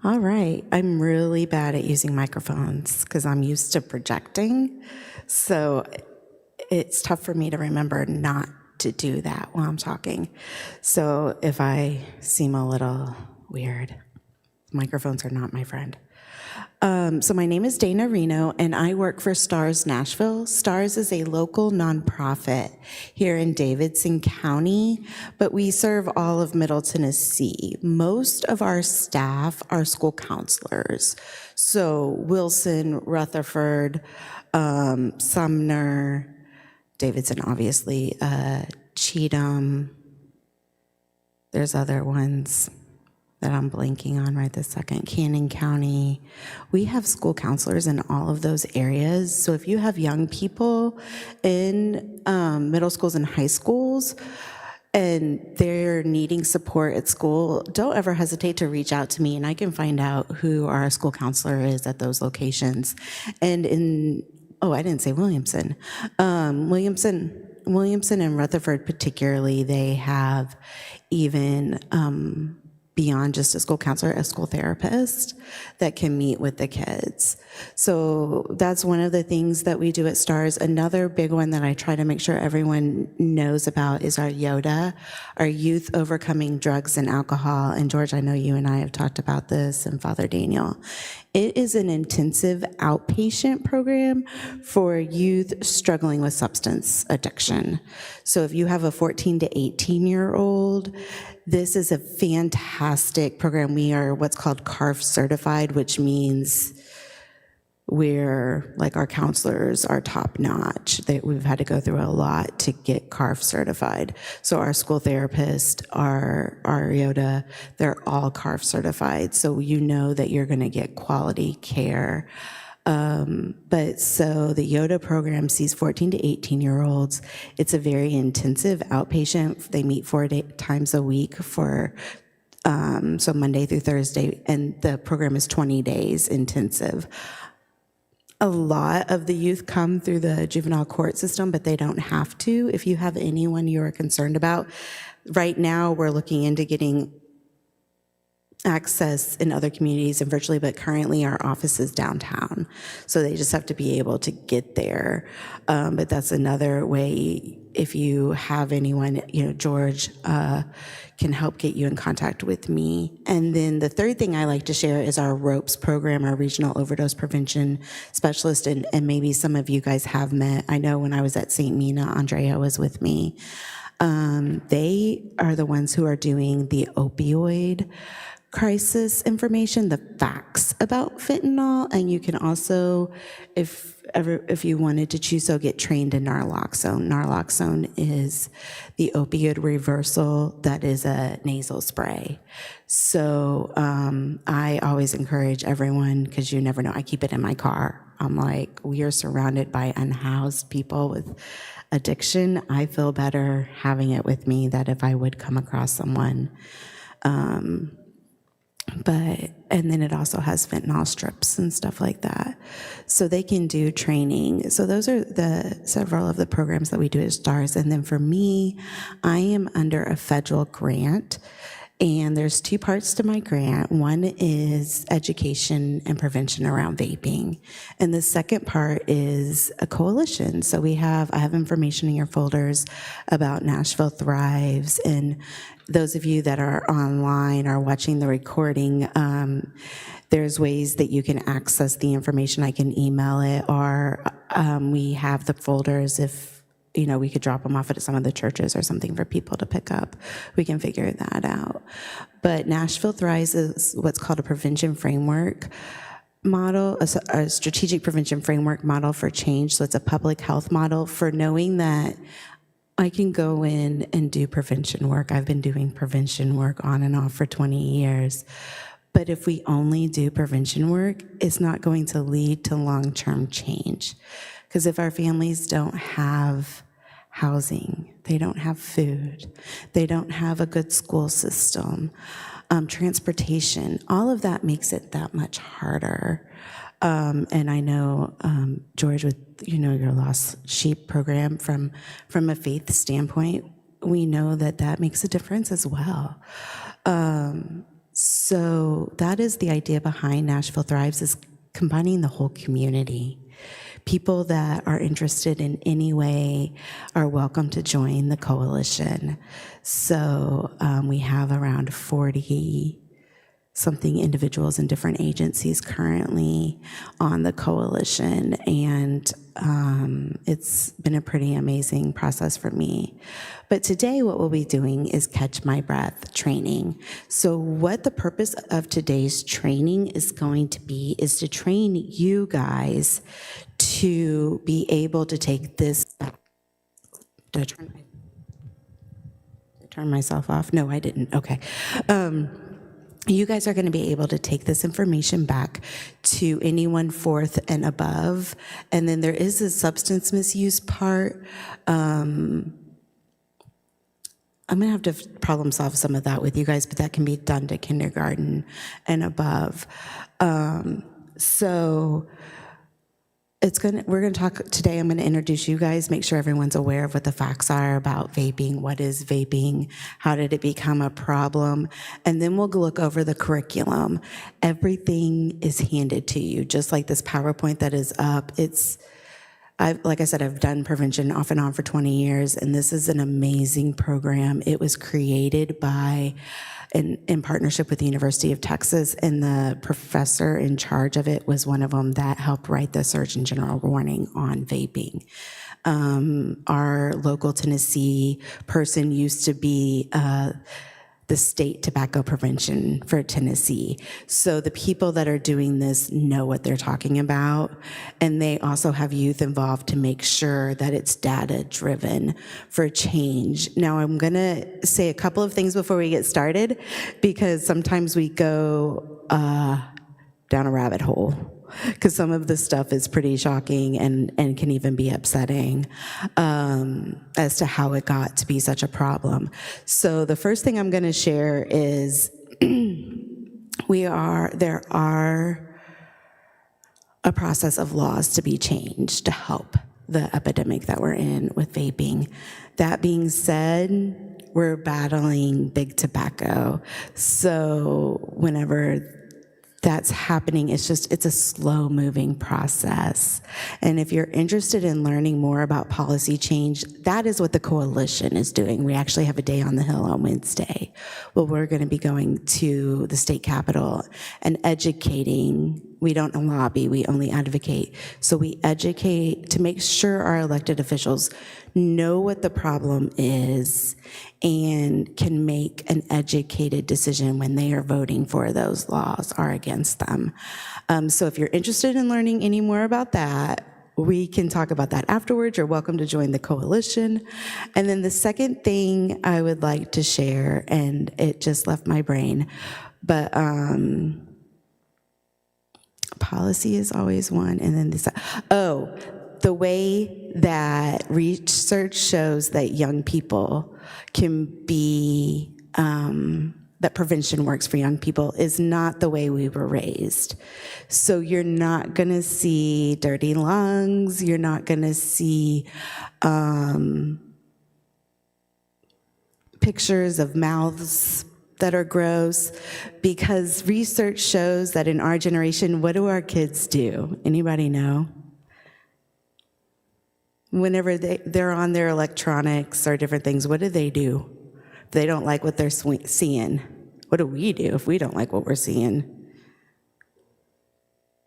All right. I'm really bad at using microphones because I'm used to projecting. So it's tough for me to remember not to do that while I'm talking. So if I seem a little weird, microphones are not my friend. So my name is Dana Reno, and I work for STARS Nashville. STARS is a local nonprofit here in Davidson County, but we serve all of Middle Tennessee. Most of our staff are school counselors. So Wilson, Rutherford, Sumner, Davidson, obviously, Cheatham. There's other ones that I'm blanking on right this second, Cannon County. We have school counselors in all of those areas. So if you have young people in middle schools and high schools and they're needing support at school, don't ever hesitate to reach out to me and I can find out who our school counselor is at those locations. And I didn't say Williamson. Williamson and Rutherford particularly, they have even beyond just a school counselor, a school therapist that can meet with the kids. So that's one of the things that we do at STARS. Another big one that I try to make sure everyone knows about is our YODA, our Youth Overcoming Drugs and Alcohol. And George, I know you and I have talked about this, and Father Daniel. It is an intensive outpatient program for youth struggling with substance addiction. So if you have a 14 to 18-year-old, this is a fantastic program. We are what's called CARF certified, which means our counselors are top notch. We've had to go through a lot to get CARF certified. So our school therapists, our YODA, they're all CARF certified. So you know that you're gonna get quality care. But so the YODA program sees 14 to 18-year-olds. It's a very intensive outpatient. They meet 4 times a week so Monday through Thursday, and the program is 20 days intensive. A lot of the youth come through the juvenile court system, but they don't have to. If you have anyone you are concerned about, right now we're looking into getting access in other communities and virtually, but currently our office is downtown. So they just have to be able to get there. But that's another way, if you have anyone, George can help get you in contact with me. And then the third thing I like to share is our ROPES program, our Regional Overdose Prevention Specialist, and maybe some of you guys have met. I know when I was at St. Mina, Andrea was with me. They are the ones who are doing the opioid crisis information, the facts about fentanyl, and you can also, if you wanted to choose so, get trained in naloxone. Naloxone is the opioid reversal that is a nasal spray. So I always encourage everyone, because you never know, I keep it in my car. I'm like, we are surrounded by unhoused people with addiction. I feel better having it with me than if I would come across someone. And then it also has fentanyl strips and stuff like that. So they can do training. So those are several of the programs that we do at STARS. And then for me, I am under a federal grant. And there's two parts to my grant. One is education and prevention around vaping. And the second part is a coalition. So I have information in your folders about Nashville Thrives. And those of you that are online or watching the recording, there's ways that you can access the information. I can email it, or we have the folders if we could drop them off at some of the churches or something for people to pick up. We can figure that out. But Nashville Thrives is what's called a prevention framework model, a strategic prevention framework model for change. So it's a public health model for knowing that I can go in and do prevention work. I've been doing prevention work on and off for 20 years. But if we only do prevention work, it's not going to lead to long-term change. Because if our families don't have housing, they don't have food, they don't have a good school system, transportation, all of that makes it that much harder. And I know, George, with your Lost Sheep program, from a faith standpoint, we know that makes a difference as well. So that is the idea behind Nashville Thrives, is combining the whole community. People that are interested in any way are welcome to join the coalition. So we have around 40 something individuals in different agencies currently on the coalition, and it's been a pretty amazing process for me. But today what we'll be doing is catch my breath training. So what the purpose of today's training is going to be is to train you guys to be able to take this. Did I turn myself off? No, I didn't. Okay. You guys are going to be able to take this information back to anyone fourth and above. And then there is a substance misuse part. I'm going to have to problem solve some of that with you guys, but that can be done to kindergarten and above. So we're going to talk today. I'm going to introduce you guys, make sure everyone's aware of what the facts are about vaping. What is vaping? How did it become a problem? And then we'll look over the curriculum. Everything is handed to you, just like this PowerPoint that is up. Like I said, I've done prevention off and on for 20 years, and this is an amazing program. It was created in partnership with the University of Texas, and the professor in charge of it was one of them that helped write the Surgeon General warning on vaping. Our local Tennessee person used to be the state tobacco prevention for Tennessee. So the people that are doing this know what they're talking about, and they also have youth involved to make sure that it's data-driven for change. Now, I'm gonna say a couple of things before we get started, because sometimes we go down a rabbit hole, because some of this stuff is pretty shocking and can even be upsetting as to how it got to be such a problem. So the first thing I'm going to share is there are a process of laws to be changed to help the epidemic that we're in with vaping. That being said, we're battling big tobacco. So whenever that's happening, it's a slow moving process. And if you're interested in learning more about policy change, that is what the coalition is doing. We actually have a day on the Hill on Wednesday. Well, we're going to be going to the state capitol and educating. We don't lobby, we only advocate. So we educate to make sure our elected officials know what the problem is and can make an educated decision when they are voting for those laws or against them. So if you're interested in learning any more about that, we can talk about that afterwards. You're welcome to join the coalition. And then the second thing I would like to share, and it just left my brain, but policy is always one, and then the way that research shows that young people can be, that prevention works for young people is not the way we were raised. So you're not gonna see dirty lungs, you're not gonna see pictures of mouths that are gross, because research shows that in our generation, what do our kids do? Anybody know? Whenever they're on their electronics or different things, what do? If they don't like what they're seeing, what do we do if we don't like what we're seeing?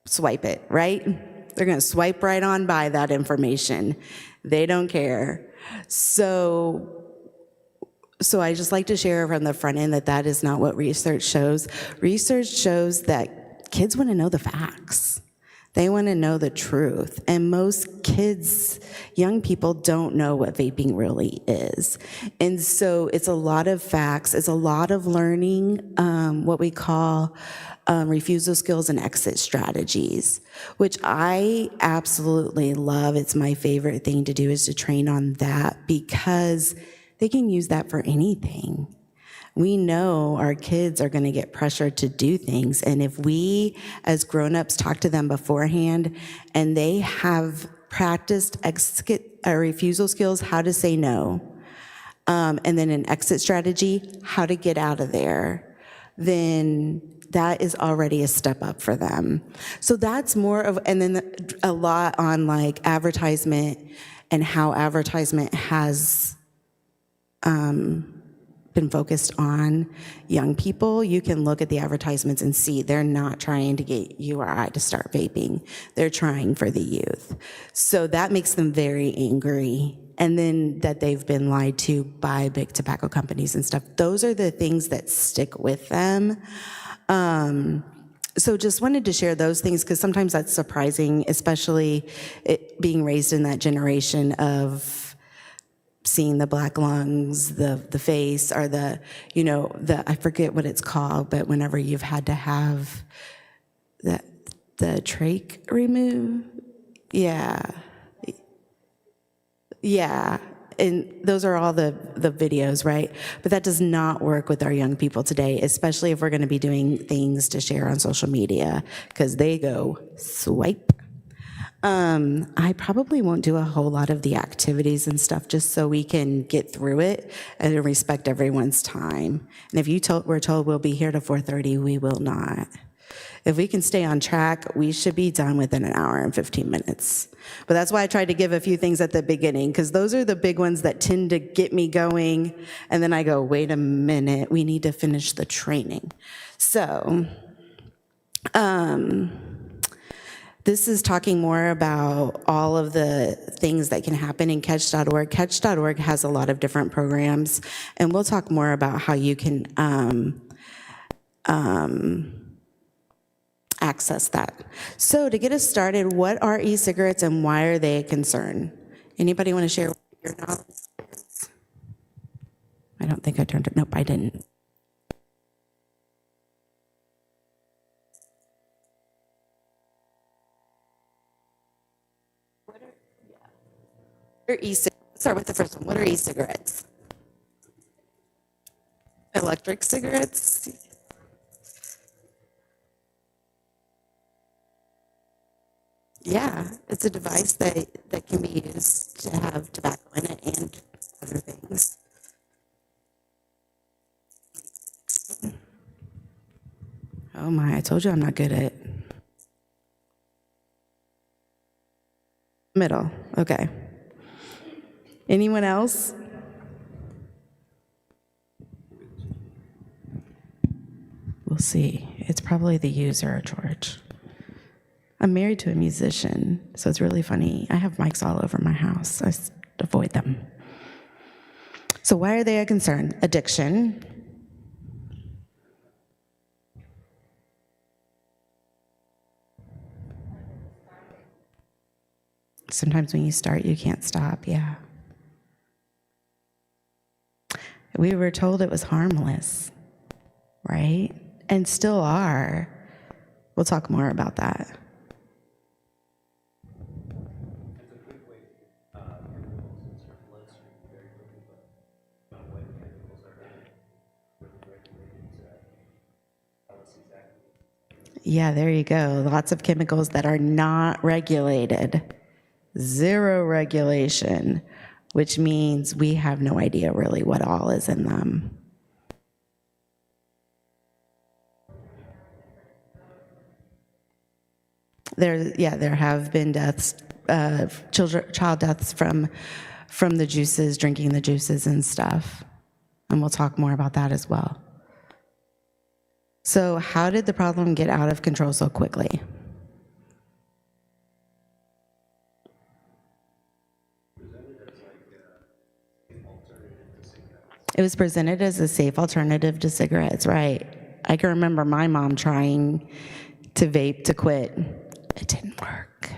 Swipe it, right? They're gonna swipe right on by that information. They don't care. So I just like to share from the front end that is not what research shows. Research shows that kids want to know the facts. They want to know the truth. And most kids, young people, don't know what vaping really is. And so it's a lot of facts. It's a lot of learning what we call refusal skills and exit strategies, which I absolutely love. It's my favorite thing to do, is to train on that, because they can use that for anything. We know our kids are going to get pressured to do things, and if we as grown-ups talk to them beforehand and they have practiced refusal skills, how to say no, and then an exit strategy, how to get out of there, then that is already a step up for them. So that's more of, and then a lot on like advertisement and how advertisement has been focused on young people. You can look at the advertisements and see they're not trying to get you or I to start vaping. They're trying for the youth. So that makes them very angry. And then that they've been lied to by big tobacco companies and stuff. Those are the things that stick with them. So just wanted to share those things because sometimes that's surprising, especially it being raised in that generation of seeing the black lungs, the face, or the I forget what it's called, but whenever you've had to have the trach removed, yeah, and those are all the videos, right? But that does not work with our young people today, especially if we're going to be doing things to share on social media, because they go swipe. I probably won't do a whole lot of the activities and stuff just so we can get through it and respect everyone's time. And if we're told we'll be here to 4:30, we will not. If we can stay on track, we should be done within an hour and 15 minutes. But that's why I tried to give a few things at the beginning, because those are the big ones that tend to get me going. And then I go, wait a minute, we need to finish the training. So, this is talking more about all of the things that can happen in catch.org. Catch.org has a lot of different programs, and we'll talk more about how you can access that. So to get us started, what are e-cigarettes and why are they a concern? Anybody want to share your knowledge? I don't think I turned it. Nope, I didn't. E-cigarettes. Let's start with the first one. What are e-cigarettes? Electric cigarettes? Yeah, it's a device that can be used to have tobacco in it and other things. Oh my, I told you I'm not good at middle. Okay. Anyone else? We'll see. It's probably the user, George. I'm married to a musician, so it's really funny. I have mics all over my house. I avoid them. So why are they a concern? Addiction. Sometimes when you start, you can't stop, yeah. We were told it was harmless, right? And still are. We'll talk more about that. Yeah, there you go. Lots of chemicals that are not regulated. Zero regulation, which means we have no idea really what all is in them. There have been deaths, child deaths from the juices, drinking the juices and stuff. And we'll talk more about that as well. So how did the problem get out of control so quickly? It was presented as a safe alternative to cigarettes, right? I can remember my mom trying to vape to quit. It didn't work.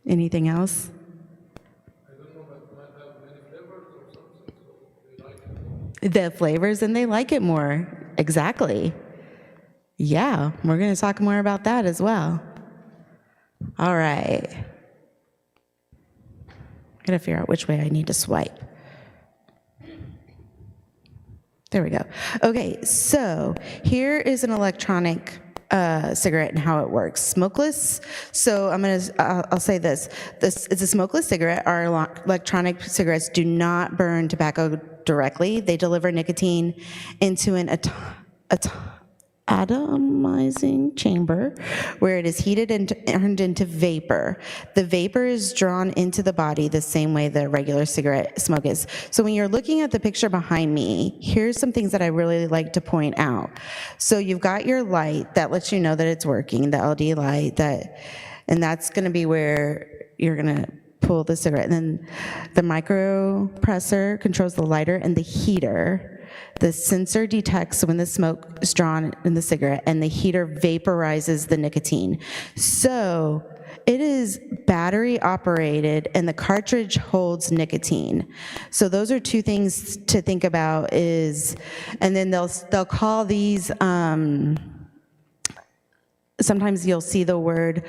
Anything else? The flavors, and they like it more. Exactly. Yeah, we're going to talk more about that as well. All right. I got to figure out which way I need to swipe. There we go. Okay, so here is an electronic cigarette and how it works. Smokeless. So I'll say this. This is a smokeless cigarette. Our electronic cigarettes do not burn tobacco directly. They deliver nicotine into an atomizing chamber where it is heated and turned into vapor. The vapor is drawn into the body the same way the regular cigarette smoke is. So when you're looking at the picture behind me, here's some things that I really like to point out. So you've got your light that lets you know that it's working, the LED light, and that's going to be where you're going to pull the cigarette. And then the micropressor controls the lighter and the heater. The sensor detects when the smoke is drawn in the cigarette, and the heater vaporizes the nicotine. So it is battery operated, and the cartridge holds nicotine. So those are two things to think about. And then they'll call these. Sometimes you'll see the word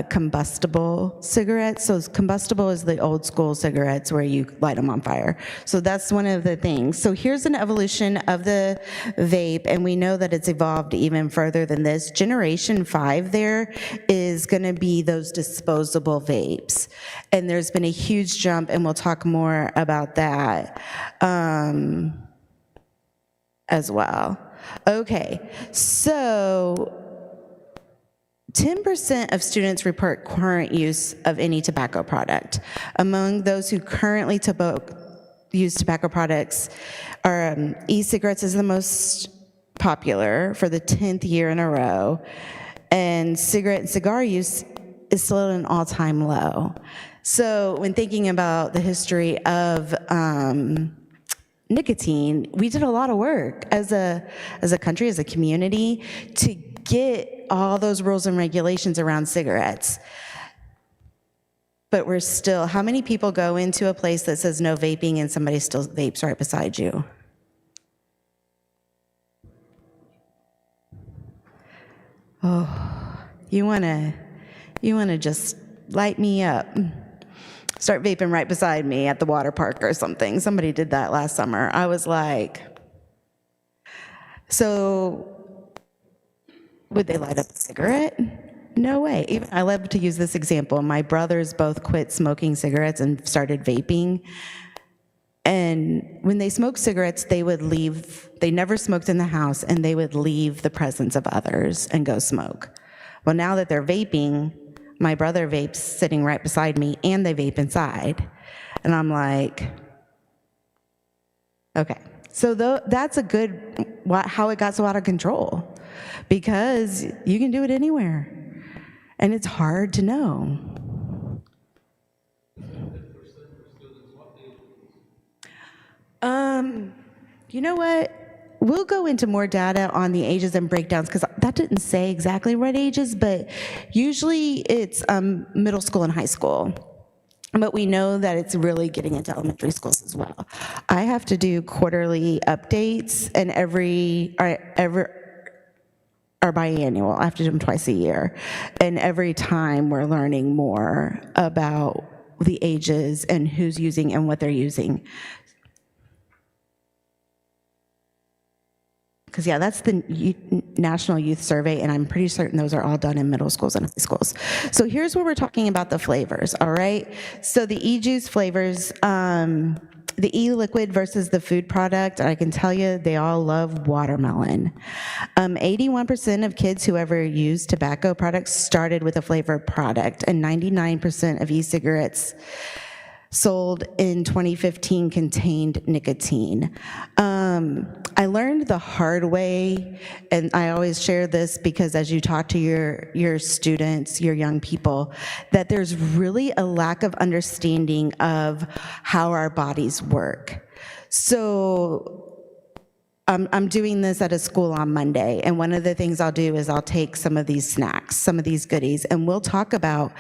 combustible cigarettes. So combustible is the old school cigarettes where you light them on fire. So that's one of the things. So here's an evolution of the vape, and we know that it's evolved even further than this. Generation 5 there is going to be those disposable vapes. And there's been a huge jump, and we'll talk more about that as well. Okay, so 10% of students report current use of any tobacco product. Among those who currently use tobacco products, e-cigarettes is the most popular for the 10th year in a row, and cigarette and cigar use is still at an all-time low. So when thinking about the history of nicotine, we did a lot of work as a country, as a community, to get all those rules and regulations around cigarettes. But we're still, how many people go into a place that says no vaping and somebody still vapes right beside you? Oh, you wanna just light me up. Start vaping right beside me at the water park or something. Somebody did that last summer. I was like, so would they light up a cigarette? No way. Even I love to use this example. My brothers both quit smoking cigarettes and started vaping. And when they smoked cigarettes, they would leave. They never smoked in the house, and they would leave the presence of others and go smoke. Well, now that they're vaping, my brother vapes sitting right beside me, and they vape inside. And I'm like, okay. So that's a good, how it got so out of control. Because you can do it anywhere, and it's hard to know. You know what? We'll go into more data on the ages and breakdowns, because that didn't say exactly what ages, but usually it's middle school and high school. But we know that it's really getting into elementary schools as well. I have to do quarterly updates, and or biannual. I have to do them twice a year. And every time we're learning more about the ages and who's using and what they're using. Because, yeah, that's the National Youth Survey, and I'm pretty certain those are all done in middle schools and high schools. So here's where we're talking about the flavors, all right? So the e-juice flavors, the e-liquid versus the food product, I can tell you they all love watermelon. 81% of kids who ever used tobacco products started with a flavored product, and 99% of e-cigarettes sold in 2015 contained nicotine. I learned the hard way, and I always share this because as you talk to your students, your young people, that there's really a lack of understanding of how our bodies work. So I'm doing this at a school on Monday, and one of the things I'll do is I'll take some of these snacks, some of these goodies, and we'll talk about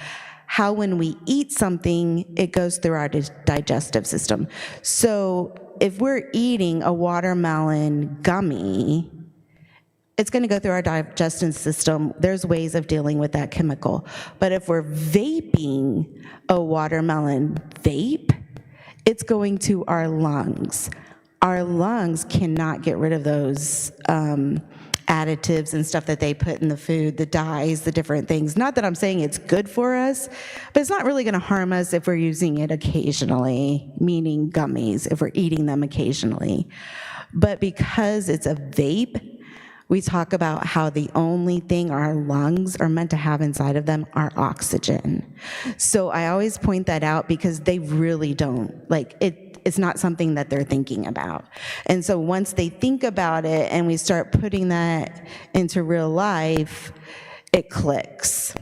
how when we eat something, it goes through our digestive system. So if we're eating a watermelon gummy, it's going to go through our digestive system. There's ways of dealing with that chemical. But if we're vaping a watermelon vape, it's going to our lungs. Our lungs cannot get rid of those additives and stuff that they put in the food, the dyes, the different things. Not that I'm saying it's good for us, but it's not really going to harm us if we're using it occasionally, meaning gummies, if we're eating them occasionally. But because it's a vape, we talk about how the only thing our lungs are meant to have inside of them are oxygen. So I always point that out because they really don't, it's not something that they're thinking about. And so once they think about it and we start putting that into real life, it clicks.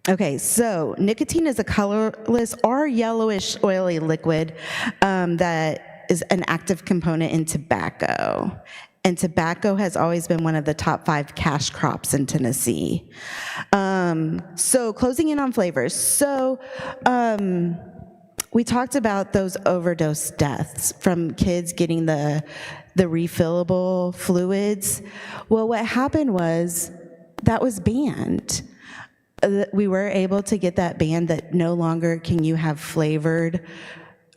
Okay, so nicotine is a colorless or yellowish oily liquid that is an active component in tobacco. And tobacco has always been one of the top 5 cash crops in Tennessee. So closing in on flavors. So we talked about those overdose deaths from kids getting the refillable fluids. Well, what happened was that was banned. We were able to get that banned, that no longer can you have flavored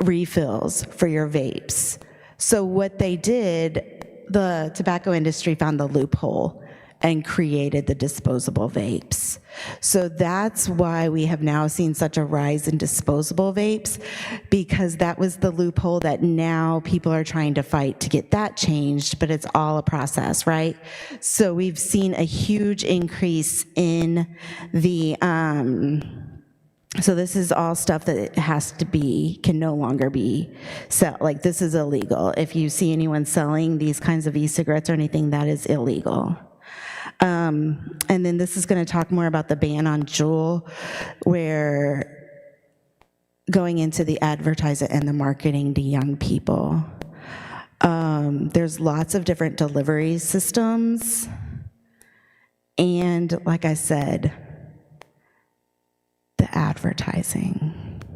refills for your vapes. So what they did, the tobacco industry found the loophole and created the disposable vapes. So that's why we have now seen such a rise in disposable vapes, because that was the loophole that now people are trying to fight to get that changed, but it's all a process, right? So we've seen a huge increase in the so this is all stuff that it has to be, can no longer be like this is illegal. If you see anyone selling these kinds of e-cigarettes or anything, that is illegal. And then this is going to talk more about the ban on Juul, where going into the advertising and the marketing to young people. There's lots of different delivery systems. And like I said, the advertising.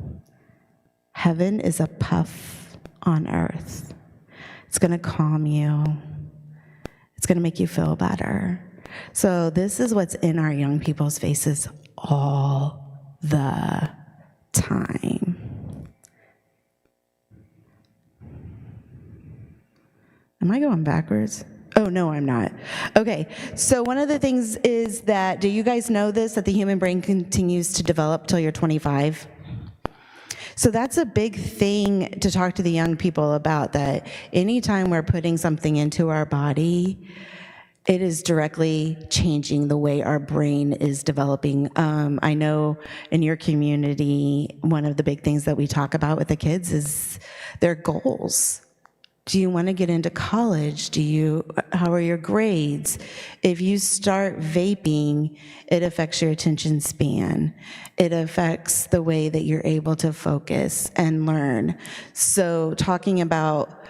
Heaven is a puff on earth. It's going to calm you. It's going to make you feel better. So this is what's in our young people's faces all the time. Am I going backwards? Oh, no, I'm not. Okay, so one of the things is that, do you guys know this, that the human brain continues to develop till you're 25? So that's a big thing to talk to the young people about, that anytime we're putting something into our body, it is directly changing the way our brain is developing. I know in your community, one of the big things that we talk about with the kids is their goals. Do you want to get into college? How are your grades? If you start vaping, it affects your attention span. It affects the way that you're able to focus and learn. So talking about,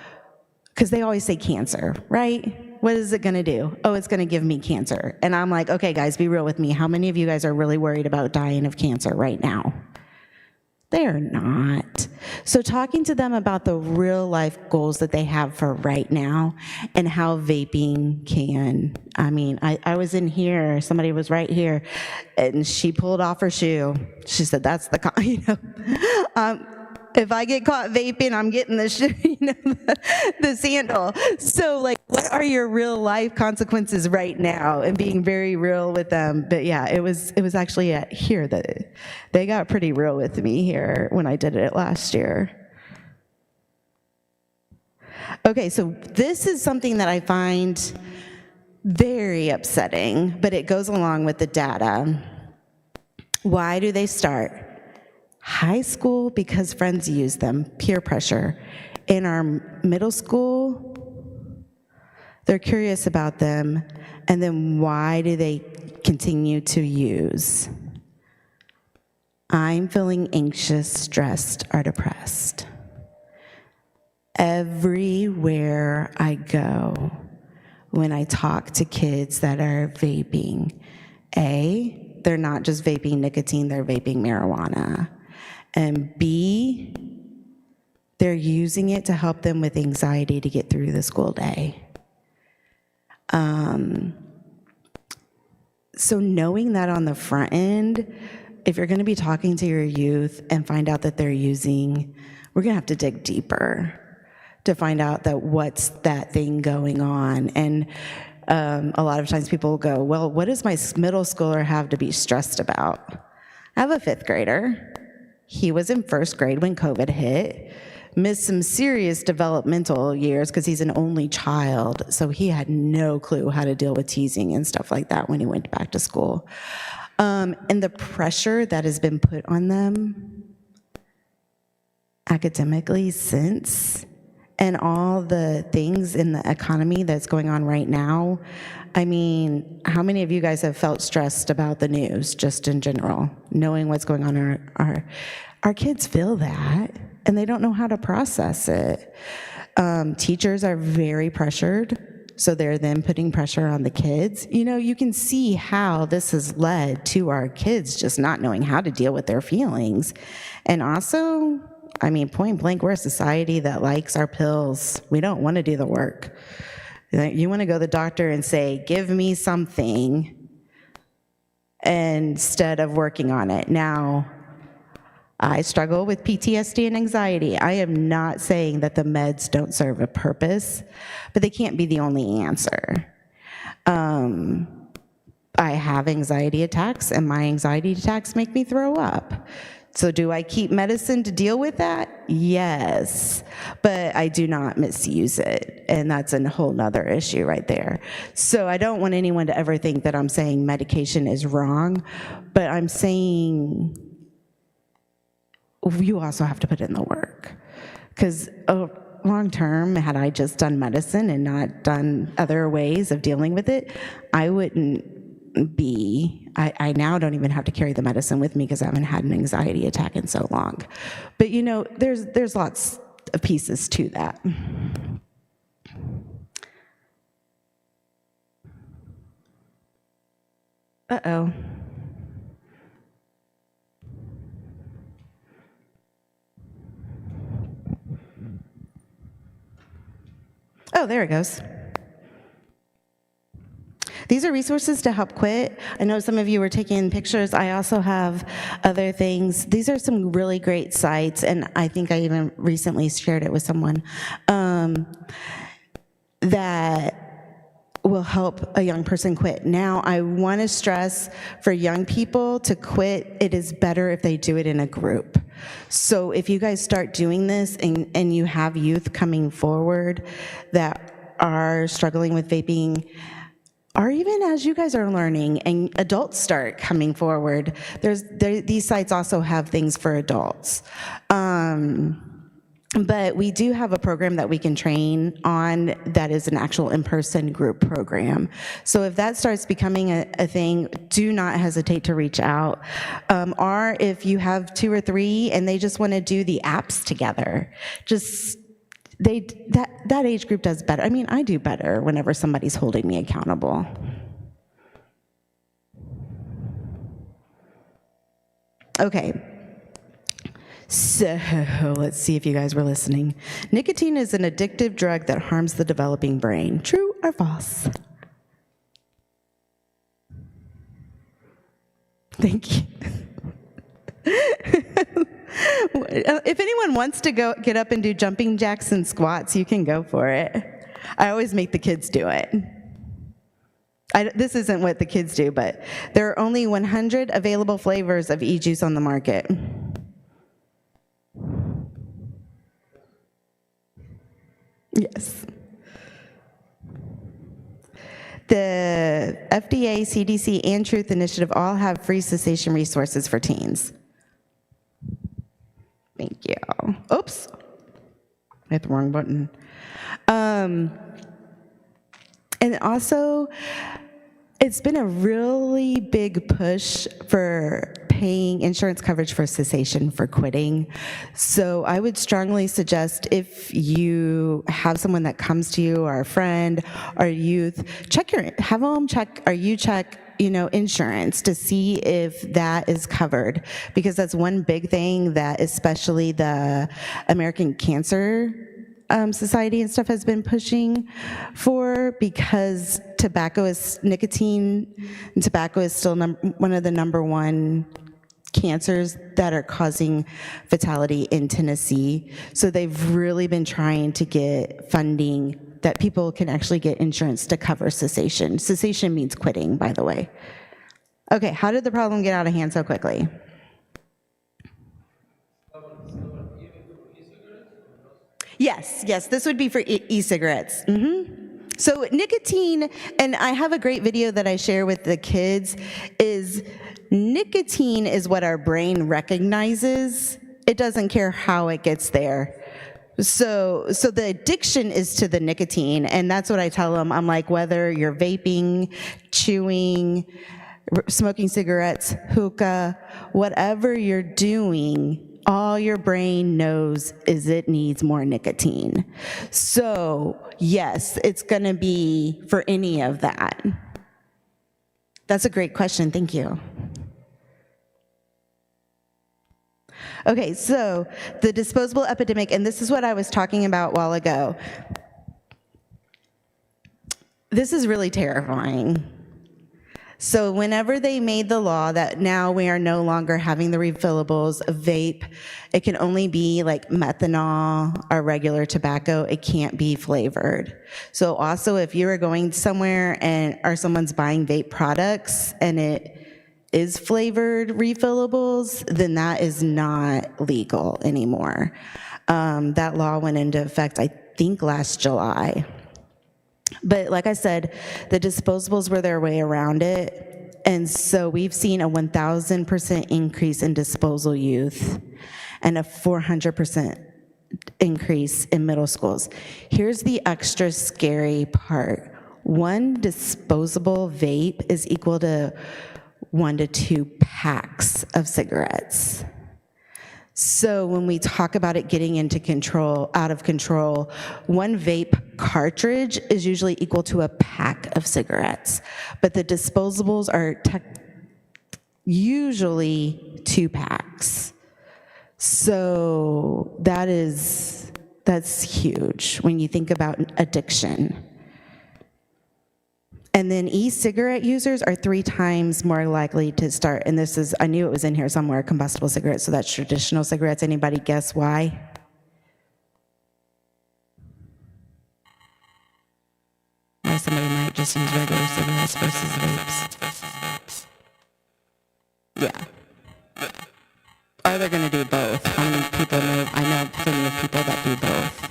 because they always say cancer, right? What is it going to do? Oh, it's going to give me cancer. And I'm like, okay, guys, be real with me. How many of you guys are really worried about dying of cancer right now? They're not. So talking to them about the real life goals that they have for right now and how vaping can, I was in here, somebody was right here, and she pulled off her shoe. She said, that's the, if I get caught vaping, I'm getting the shoe, the sandal. So what are your real life consequences right now? And being very real with them. But yeah, it was actually at here that they got pretty real with me here when I did it last year. Okay, so this is something that I find very upsetting, but it goes along with the data. Why do they start? High school, because friends use them, peer pressure. In our middle school, they're curious about them, and then why do they continue to use? I'm feeling anxious, stressed, or depressed. Everywhere I go, when I talk to kids that are vaping, A, they're not just vaping nicotine, they're vaping marijuana. And B, they're using it to help them with anxiety to get through the school day. So knowing that on the front end, if you're gonna be talking to your youth and find out that they're using, we're gonna have to dig deeper to find out that what's that thing going on. And a lot of times people will go, well, what does my middle schooler have to be stressed about? I have a 5th grader. He was in 1st grade when COVID hit, missed some serious developmental years because he's an only child, so he had no clue how to deal with teasing and stuff like that when he went back to school. And the pressure that has been put on them academically since, and all the things in the economy that's going on right now. I mean, how many of you guys have felt stressed about the news, just in general, knowing what's going on in our kids feel that, and they don't know how to process it. Teachers are very pressured, so they're then putting pressure on the kids. You know, you can see how this has led to our kids just not knowing how to deal with their feelings. And also, I mean, point blank, we're a society that likes our pills. We don't want to do the work. You want to go to the doctor and say, give me something, instead of working on it. Now, I struggle with PTSD and anxiety. I am not saying that the meds don't serve a purpose, but they can't be the only answer. I have anxiety attacks, and my anxiety attacks make me throw up. So do I keep medicine to deal with that? Yes, but I do not misuse it, and that's a whole nother issue right there. So I don't want anyone to ever think that I'm saying medication is wrong, but I'm saying you also have to put in the work. Because long term, had I just done medicine and not done other ways of dealing with it, I wouldn't be, I now don't even have to carry the medicine with me because I haven't had an anxiety attack in so long. But you know, there's lots of pieces to that. Uh-oh. Oh, there it goes. These are resources to help quit. I know some of you were taking pictures. I also have other things. These are some really great sites, and I think I even recently shared it with someone, that will help a young person quit. Now, I want to stress for young people to quit, it is better if they do it in a group. So if you guys start doing this and you have youth coming forward that are struggling with vaping, or even as you guys are learning and adults start coming forward, these sites also have things for adults. But we do have a program that we can train on that is an actual in-person group program. So if that starts becoming a thing, do not hesitate to reach out. Or if you have 2 or 3 and they just want to do the apps together, that age group does better. I mean, I do better whenever somebody's holding me accountable. Okay. So let's see if you guys were listening. Nicotine is an addictive drug that harms the developing brain. True or false? Thank you. If anyone wants to get up and do jumping jacks and squats, you can go for it. I always make the kids do it. This isn't what the kids do, but there are only 100 available flavors of e-juice on the market. Yes. The FDA, CDC, and Truth Initiative all have free cessation resources for teens. Thank you. Oops. I hit the wrong button. And also, it's been a really big push for paying insurance coverage for cessation for quitting. So I would strongly suggest if you have someone that comes to you or a friend or youth, have them check insurance to see if that is covered, because that's one big thing that especially the American Cancer Society and stuff has been pushing for, because nicotine and tobacco is still one of the number one cancers that are causing fatality in Tennessee. So they've really been trying to get funding that people can actually get insurance to cover cessation. Cessation means quitting, by the way. Okay, how did the problem get out of hand so quickly? Yes, this would be for e-cigarettes. So nicotine, and I have a great video that I share with the kids, is nicotine is what our brain recognizes. It doesn't care how it gets there. So the addiction is to the nicotine, and that's what I tell them. I'm like, whether you're vaping, chewing, smoking cigarettes, hookah, whatever you're doing, all your brain knows is it needs more nicotine. So yes, it's gonna be for any of that. That's a great question, thank you. Okay, so the disposable epidemic, and this is what I was talking about a while ago. This is really terrifying. So whenever they made the law that now we are no longer having the refillables of vape, it can only be like methanol or regular tobacco, it can't be flavored. So also if you are going somewhere or someone's buying vape products and it is flavored refillables, then that is not legal anymore. That law went into effect, I think, last July. But like I said, the disposables were their way around it. And so we've seen a 1,000% increase in disposal youth and a 400% increase in middle schools. Here's the extra scary part. One disposable vape is equal to 1 to 2 packs of cigarettes. So when we talk about it getting out of control, one vape cartridge is usually equal to a pack of cigarettes, but the disposables are usually 2 packs. So that's huge when you think about addiction. And then e-cigarette users are 3 times more likely to start, and this is, I knew it was in here somewhere, combustible cigarettes, so that's traditional cigarettes. Anybody guess why? Why somebody might just use regular cigarettes versus vapes? Yeah. Or they're gonna do both. How many people know? I know plenty of people that do both.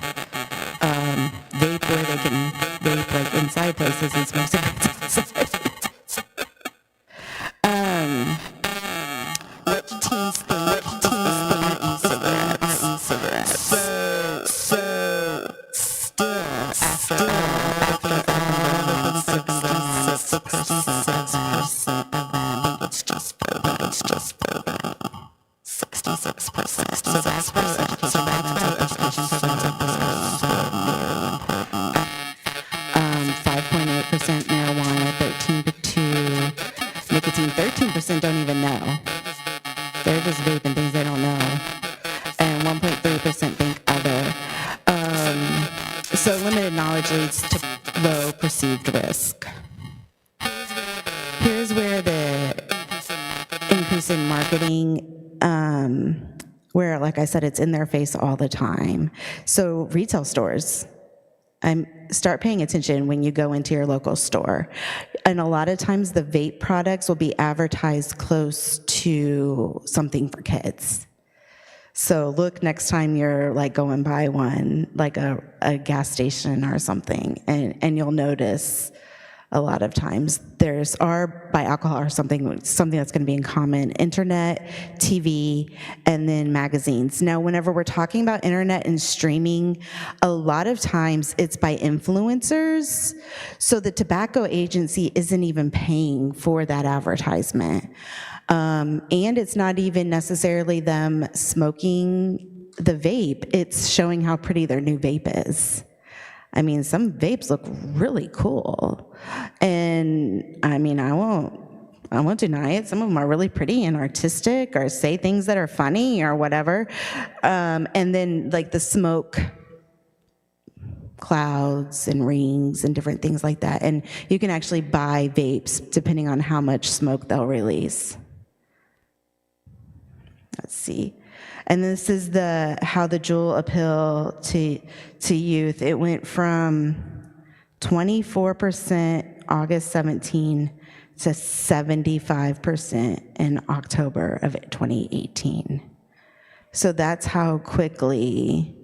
Vape where they can vape like inside places and smoke cigarettes outside. What teens think are e-cigarettes? So still after that happens, 66% of them, it's just proven. 66%. So that's why education programs are 5.8% marijuana, 13.2 nicotine, 13% don't even know. They're just vaping things they don't know. And 1.3% think other. So limited knowledge leads to low perceived risk. Here's where the increase in marketing, where, like I said, it's in their face all the time. So retail stores, start paying attention when you go into your local store. And a lot of times the vape products will be advertised close to something for kids. So look next time you're like going by one, like a gas station or something, and you'll notice a lot of times there's by alcohol or something that's going to be in common: internet, TV, and then magazines. Now, whenever we're talking about internet and streaming, a lot of times it's by influencers. So the tobacco agency isn't even paying for that advertisement. And it's not even necessarily them smoking the vape. It's showing how pretty their new vape is. I mean, some vapes look really cool. And I mean, I won't deny it. Some of them are really pretty and artistic, or say things that are funny or whatever. And then like the smoke clouds and rings and different things like that. And you can actually buy vapes depending on how much smoke they'll release. Let's see. And this is how the Juul appeal to youth. It went from 24% August 17 to 75% in October of 2018. So that's how quickly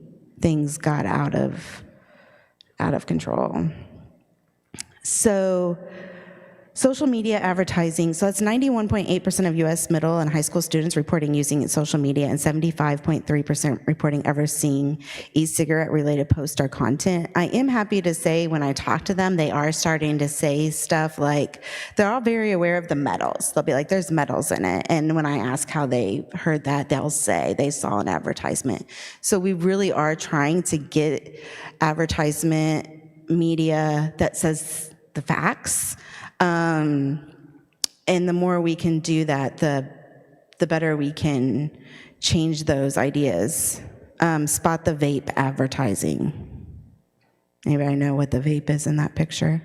things got out of control. So social media advertising, so that's 91.8% of US middle and high school students reporting using social media, and 75.3% reporting ever seeing e-cigarette related posts or content. I am happy to say when I talk to them, they are starting to say stuff like, they're all very aware of the metals. They'll be like, there's metals in it. And when I ask how they heard that, they'll say they saw an advertisement. So we really are trying to get advertisement media that says the facts. And the more we can do that, the better we can change those ideas. Spot the vape advertising. Anybody know what the vape is in that picture?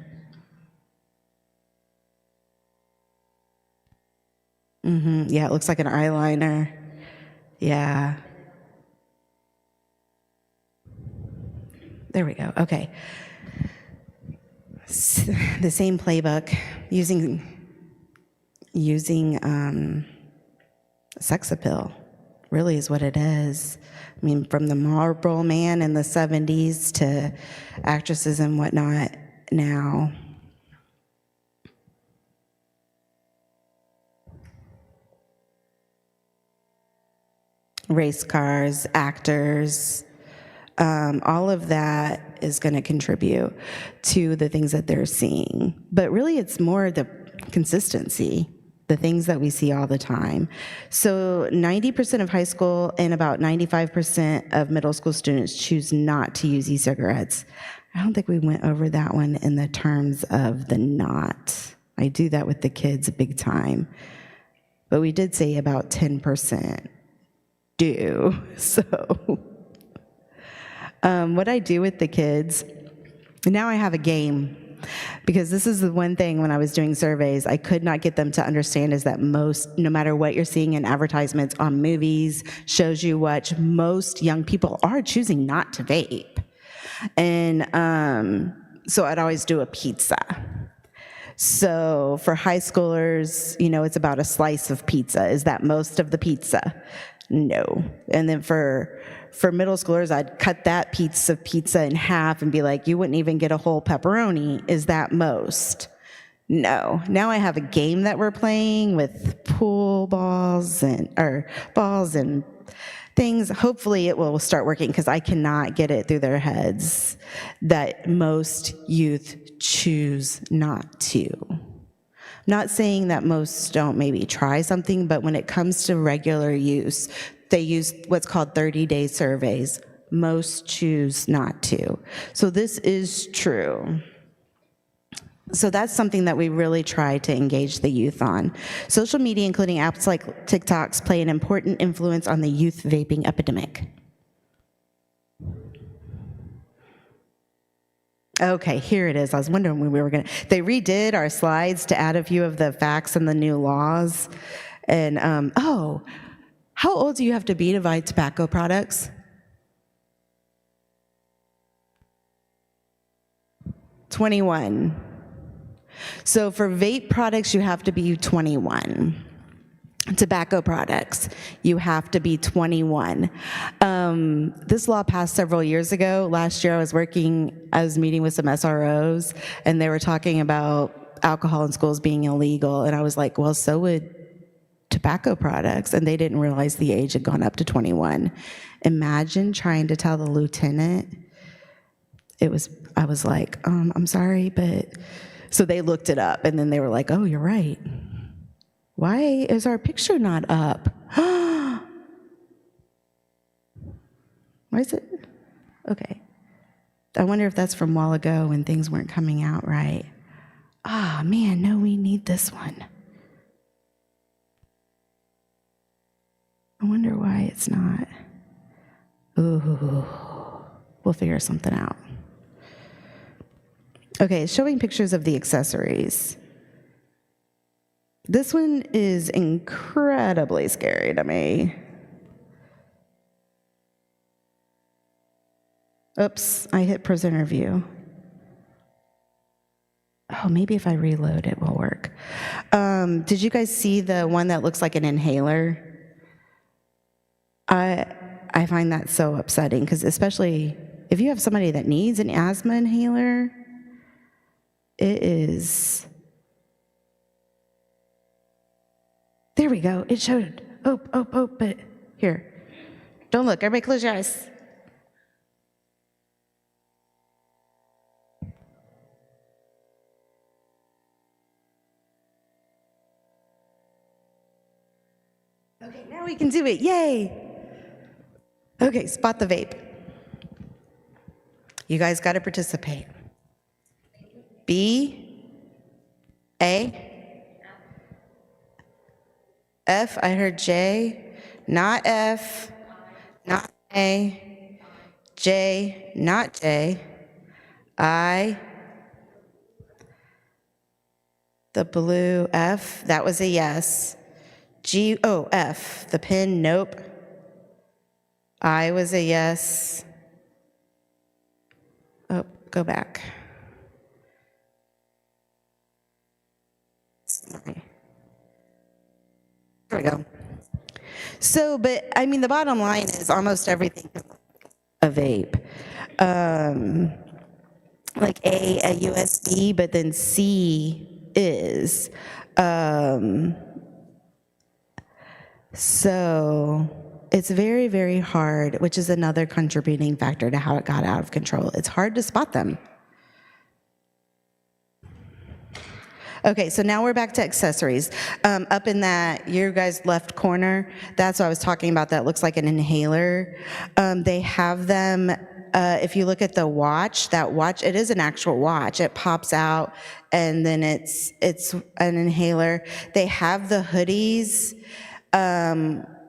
Yeah, it looks like an eyeliner. Yeah. There we go. Okay. The same playbook, using sex appeal, really is what it is. I mean, from the Marlboro Man in the 70s to actresses and whatnot now. Race cars, actors, all of that is going to contribute to the things that they're seeing. But really, it's more the consistency, the things that we see all the time. So 90% of high school and about 95% of middle school students choose not to use e-cigarettes. I don't think we went over that one in the terms of the not. I do that with the kids big time. But we did say about 10% do, so... what I do with the kids, now I have a game, because this is the one thing when I was doing surveys I could not get them to understand, is that no matter what you're seeing in advertisements on movies, shows you watch, most young people are choosing not to vape. And so I'd always do a pizza. So for high schoolers, it's about a slice of pizza. Is that most of the pizza? No. And then for middle schoolers, I'd cut that piece of pizza in half and be like, you wouldn't even get a whole pepperoni. Is that most? No. Now I have a game that we're playing with pool balls or balls and things. Hopefully it will start working, because I cannot get it through their heads that most youth choose not to. Not saying that most don't maybe try something, but when it comes to regular use, they use what's called 30-day surveys. Most choose not to. So this is true. So that's something that we really try to engage the youth on. Social media, including apps like TikToks, play an important influence on the youth vaping epidemic. Okay, here it is. I was wondering when we were they redid our slides to add a few of the facts and the new laws. And, how old do you have to be to buy tobacco products? 21. So for vape products, you have to be 21. Tobacco products, you have to be 21. This law passed several years ago. Last year I was meeting with some SROs, and they were talking about alcohol in schools being illegal, and I was like, well, so would tobacco products, and they didn't realize the age had gone up to 21. Imagine trying to tell the lieutenant. I was like, I'm sorry, but... So they looked it up, and then they were like, oh, you're right. Why is our picture not up? Why is it? Okay. I wonder if that's from a while ago when things weren't coming out right. Man, no, we need this one. I wonder why it's not. Ooh, we'll figure something out. Okay, showing pictures of the accessories. This one is incredibly scary to me. Oops, I hit presenter view. Oh, maybe if I reload it will work. Did you guys see the one that looks like an inhaler? I find that so upsetting, because especially if you have somebody that needs an asthma inhaler, it is... There we go. It showed. Oh, but here. Don't look. Everybody close your eyes. Okay, now we can do it. Yay. Okay, spot the vape. You guys got to participate. B, A, F, I heard J, not F, not A, J, not J, I, the blue F, that was a yes. G, oh, F, the pin, nope. I was a yes. Oh, go back. Sorry. There we go. So, but I mean, the bottom line is almost everything a vape. Like A USB, but then C is. So it's very, very hard, which is another contributing factor to how it got out of control. It's hard to spot them. Okay, so now we're back to accessories. Up in that, your guys' left corner, that's what I was talking about, that looks like an inhaler. They have them, if you look at the watch, that watch, it is an actual watch. It pops out, and then it's an inhaler. They have the hoodies,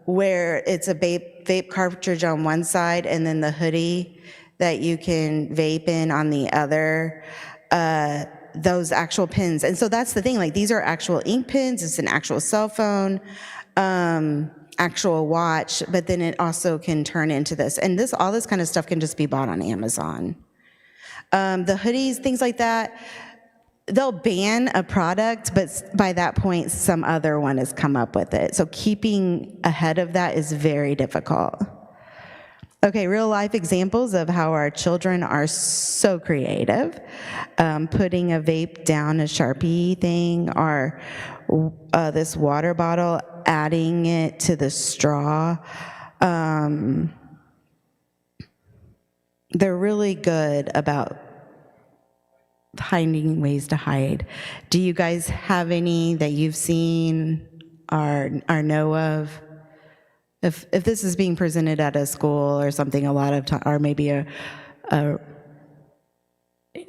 where it's a vape cartridge on one side, and then the hoodie that you can vape in on the other. Those actual pins. And so that's the thing, like, these are actual ink pens, it's an actual cell phone, actual watch, but then it also can turn into this. And all this kind of stuff can just be bought on Amazon. The hoodies, things like that, they'll ban a product, but by that point, some other one has come up with it. So keeping ahead of that is very difficult. Okay, real life examples of how our children are so creative. Putting a vape down a Sharpie thing, or this water bottle, adding it to the straw. They're really good about finding ways to hide. Do you guys have any that you've seen or know of? If this is being presented at a school or something, a lot of time, or maybe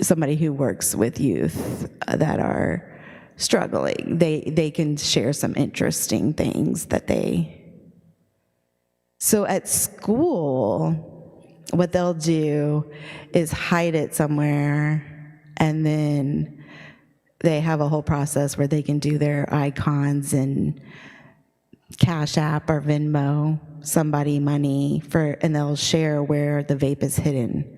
somebody who works with youth that are struggling, they can share some interesting things that they... So at school, what they'll do is hide it somewhere, and then they have a whole process where they can do their icons and Cash App or Venmo somebody money and they'll share where the vape is hidden,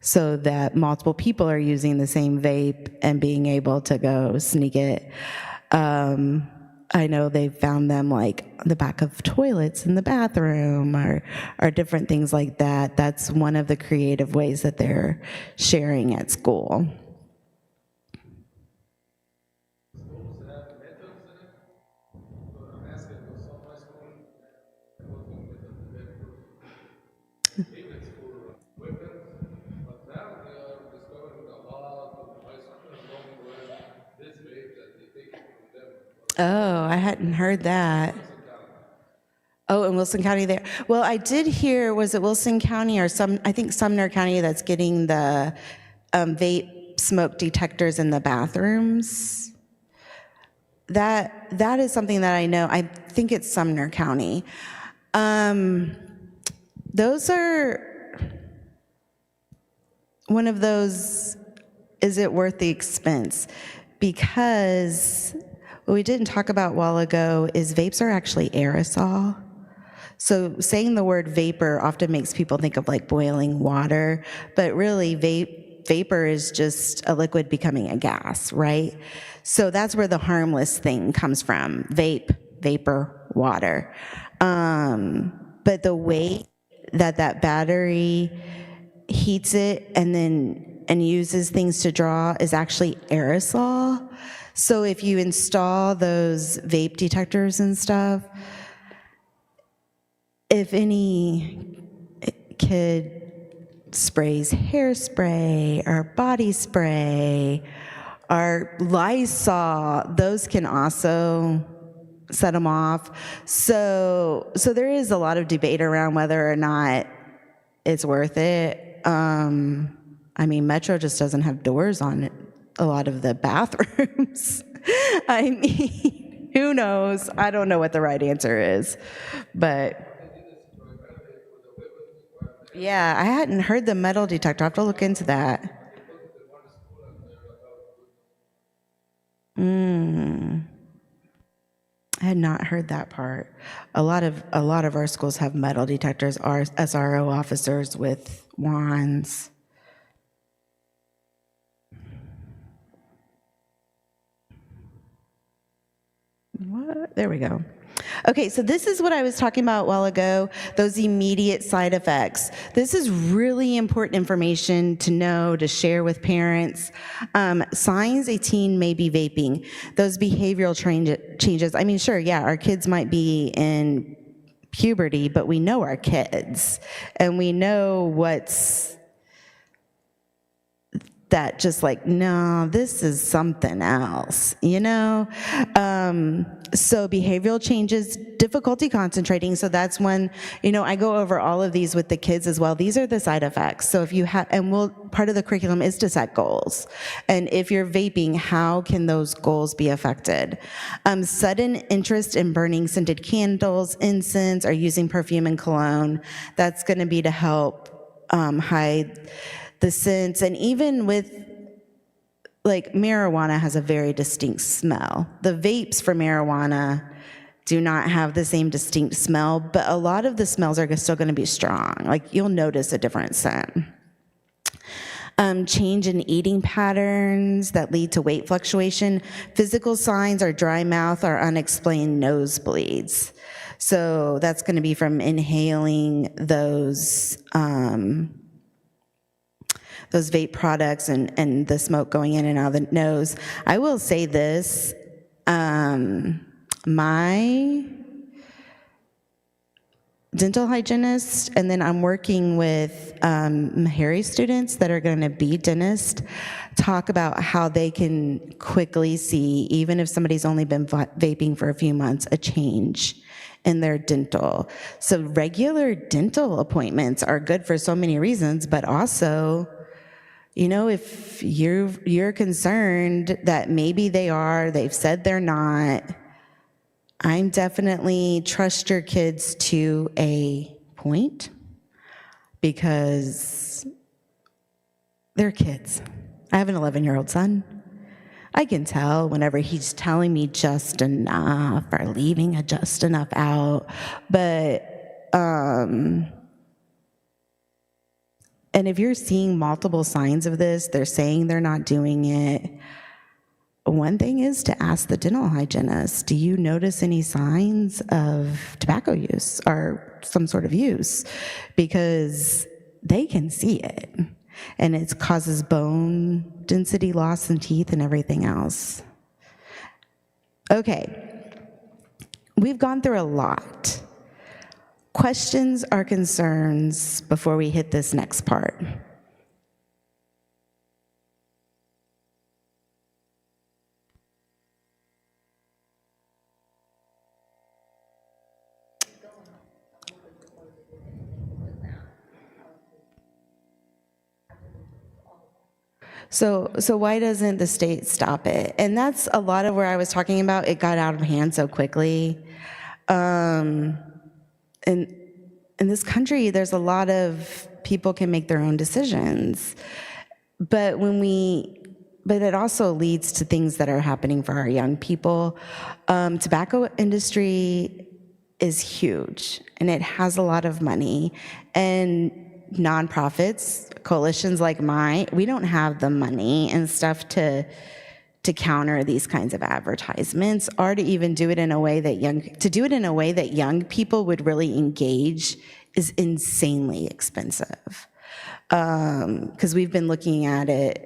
so that multiple people are using the same vape and being able to go sneak it. I know they've found them like the back of toilets in the bathroom, or different things like that. That's one of the creative ways that they're sharing at school. Oh, I hadn't heard that. Oh, in Wilson County there. Well, I did hear, was it Wilson County or I think Sumner County, that's getting the vape smoke detectors in the bathrooms. That is something that I know. I think it's Sumner County. Those are one of those, is it worth the expense? Because what we didn't talk about a while ago is vapes are actually aerosol. So saying the word vapor often makes people think of like boiling water, but really vapor is just a liquid becoming a gas, right? So that's where the harmless thing comes from. Vapor, water. But the way that battery heats it and uses things to draw is actually aerosol. So if you install those vape detectors and stuff, if any kid sprays hairspray or body spray or Lysol, those can also set them off. So there is a lot of debate around whether or not it's worth it. I mean, Metro just doesn't have doors on a lot of the bathrooms. I mean, who knows? I don't know what the right answer is, but yeah, I hadn't heard the metal detector. I have to look into that. I had not heard that part. A lot of our schools have metal detectors, our SRO officers with wands. What? There we go. Okay, so this is what I was talking about a while ago, those immediate side effects. This is really important information to know, to share with parents. Signs a teen may be vaping. Those behavioral changes, I mean, sure, yeah, our kids might be in puberty, but we know our kids, and we know what's that just like, no, this is something else, you know? So behavioral changes, difficulty concentrating. So that's when, you know, I go over all of these with the kids as well. These are the side effects. So if you have, and part of the curriculum is to set goals. And if you're vaping, how can those goals be affected? Sudden interest in burning scented candles, incense, or using perfume and cologne. That's going to be to help hide the scents. And even with, like, marijuana has a very distinct smell. The vapes for marijuana do not have the same distinct smell, but a lot of the smells are still going to be strong. Like, you'll notice a different scent. Change in eating patterns that lead to weight fluctuation. Physical signs are dry mouth or unexplained nosebleeds. So that's going to be from inhaling those vape products and the smoke going in and out of the nose. I will say this, my dental hygienist, and then I'm working with Meharry students that are going to be dentists, talk about how they can quickly see, even if somebody's only been vaping for a few months, a change in their dental. So regular dental appointments are good for so many reasons, but also, you know, if you're concerned that maybe they've said they're not, I'm definitely trust your kids to a point, because they're kids. I have an 11-year-old son. I can tell whenever he's telling me just enough or leaving a just enough out, but and if you're seeing multiple signs of this, they're saying they're not doing it, one thing is to ask the dental hygienist, do you notice any signs of tobacco use or some sort of use? Because they can see it, and it causes bone density loss in teeth and everything else. Okay, we've gone through a lot. Questions or concerns before we hit this next part? So why doesn't the state stop it? And that's a lot of where I was talking about. It got out of hand so quickly. And in this country, there's a lot of people can make their own decisions. But it also leads to things that are happening for our young people. Tobacco industry is huge, and it has a lot of money. And nonprofits, coalitions like mine, we don't have the money and stuff to counter these kinds of advertisements, or to even do it in a way that young people would really engage is insanely expensive. Because we've been looking at it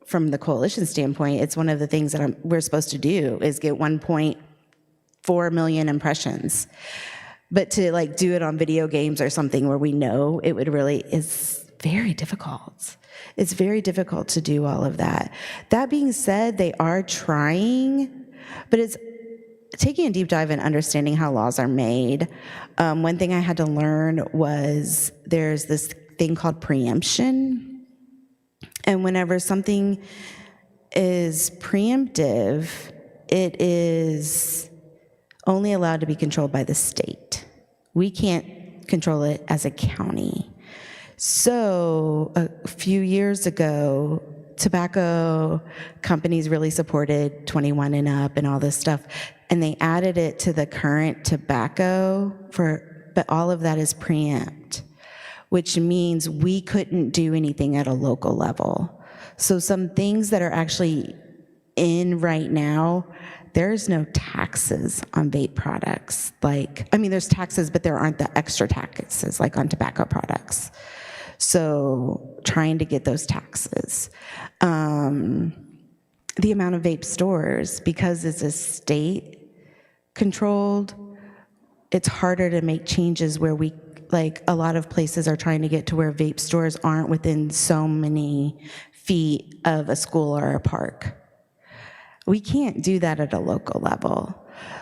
from the coalition standpoint. It's one of the things that we're supposed to do is get 1.4 million impressions. But to like do it on video games or something where we know it would really is very difficult. It's very difficult to do all of that. That being said, they are trying, but it's taking a deep dive and understanding how laws are made. One thing I had to learn was there's this thing called preemption. And whenever something is preemptive, it is only allowed to be controlled by the state. We can't control it as a county. So a few years ago, tobacco companies really supported 21 and up and all this stuff, and they added it to the current tobacco but all of that is preempt, which means we couldn't do anything at a local level. So some things that are actually in right now, there's no taxes on vape products. There's taxes, but there aren't the extra taxes like on tobacco products. So trying to get those taxes. The amount of vape stores, because it's a state-controlled, it's harder to make changes where a lot of places are trying to get to where vape stores aren't within so many feet of a school or a park. We can't do that at a local level.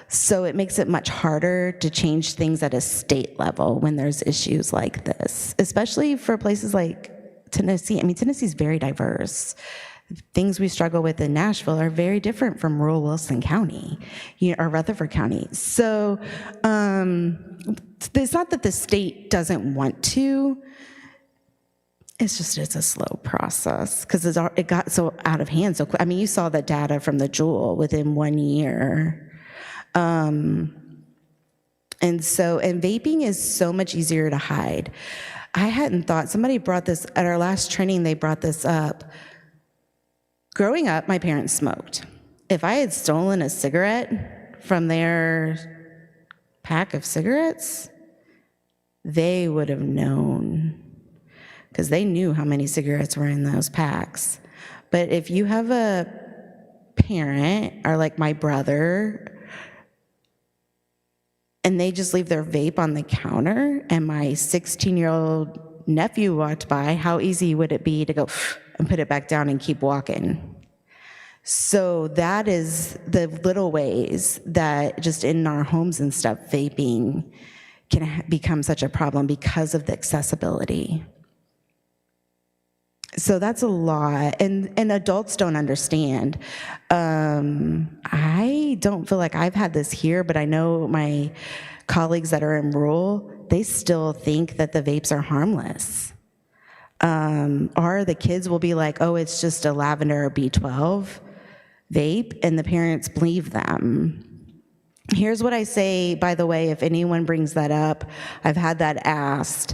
So it makes it much harder to change things at a state level when there's issues like this, especially for places like Tennessee. Tennessee's very diverse. Things we struggle with in Nashville are very different from rural Wilson County, or Rutherford County. So it's not that the state doesn't want to, it's a slow process because it got so out of hand so quick. You saw the data from the Juul within 1 year. And vaping is so much easier to hide. I hadn't thought, somebody brought this, at our last training, they brought this up. Growing up, my parents smoked. If I had stolen a cigarette from their pack of cigarettes, they would have known, because they knew how many cigarettes were in those packs. But if you have a parent, or like my brother, and they just leave their vape on the counter, and my 16-year-old nephew walked by, how easy would it be to go and put it back down and keep walking? So that is the little ways that just in our homes and stuff, vaping can become such a problem because of the accessibility. So that's a lot, and adults don't understand. I don't feel like I've had this here, but I know my colleagues that are in rural, they still think that the vapes are harmless. Or the kids will be like, oh, it's just a lavender or B12 vape, and the parents believe them. Here's what I say, by the way, if anyone brings that up, I've had that asked.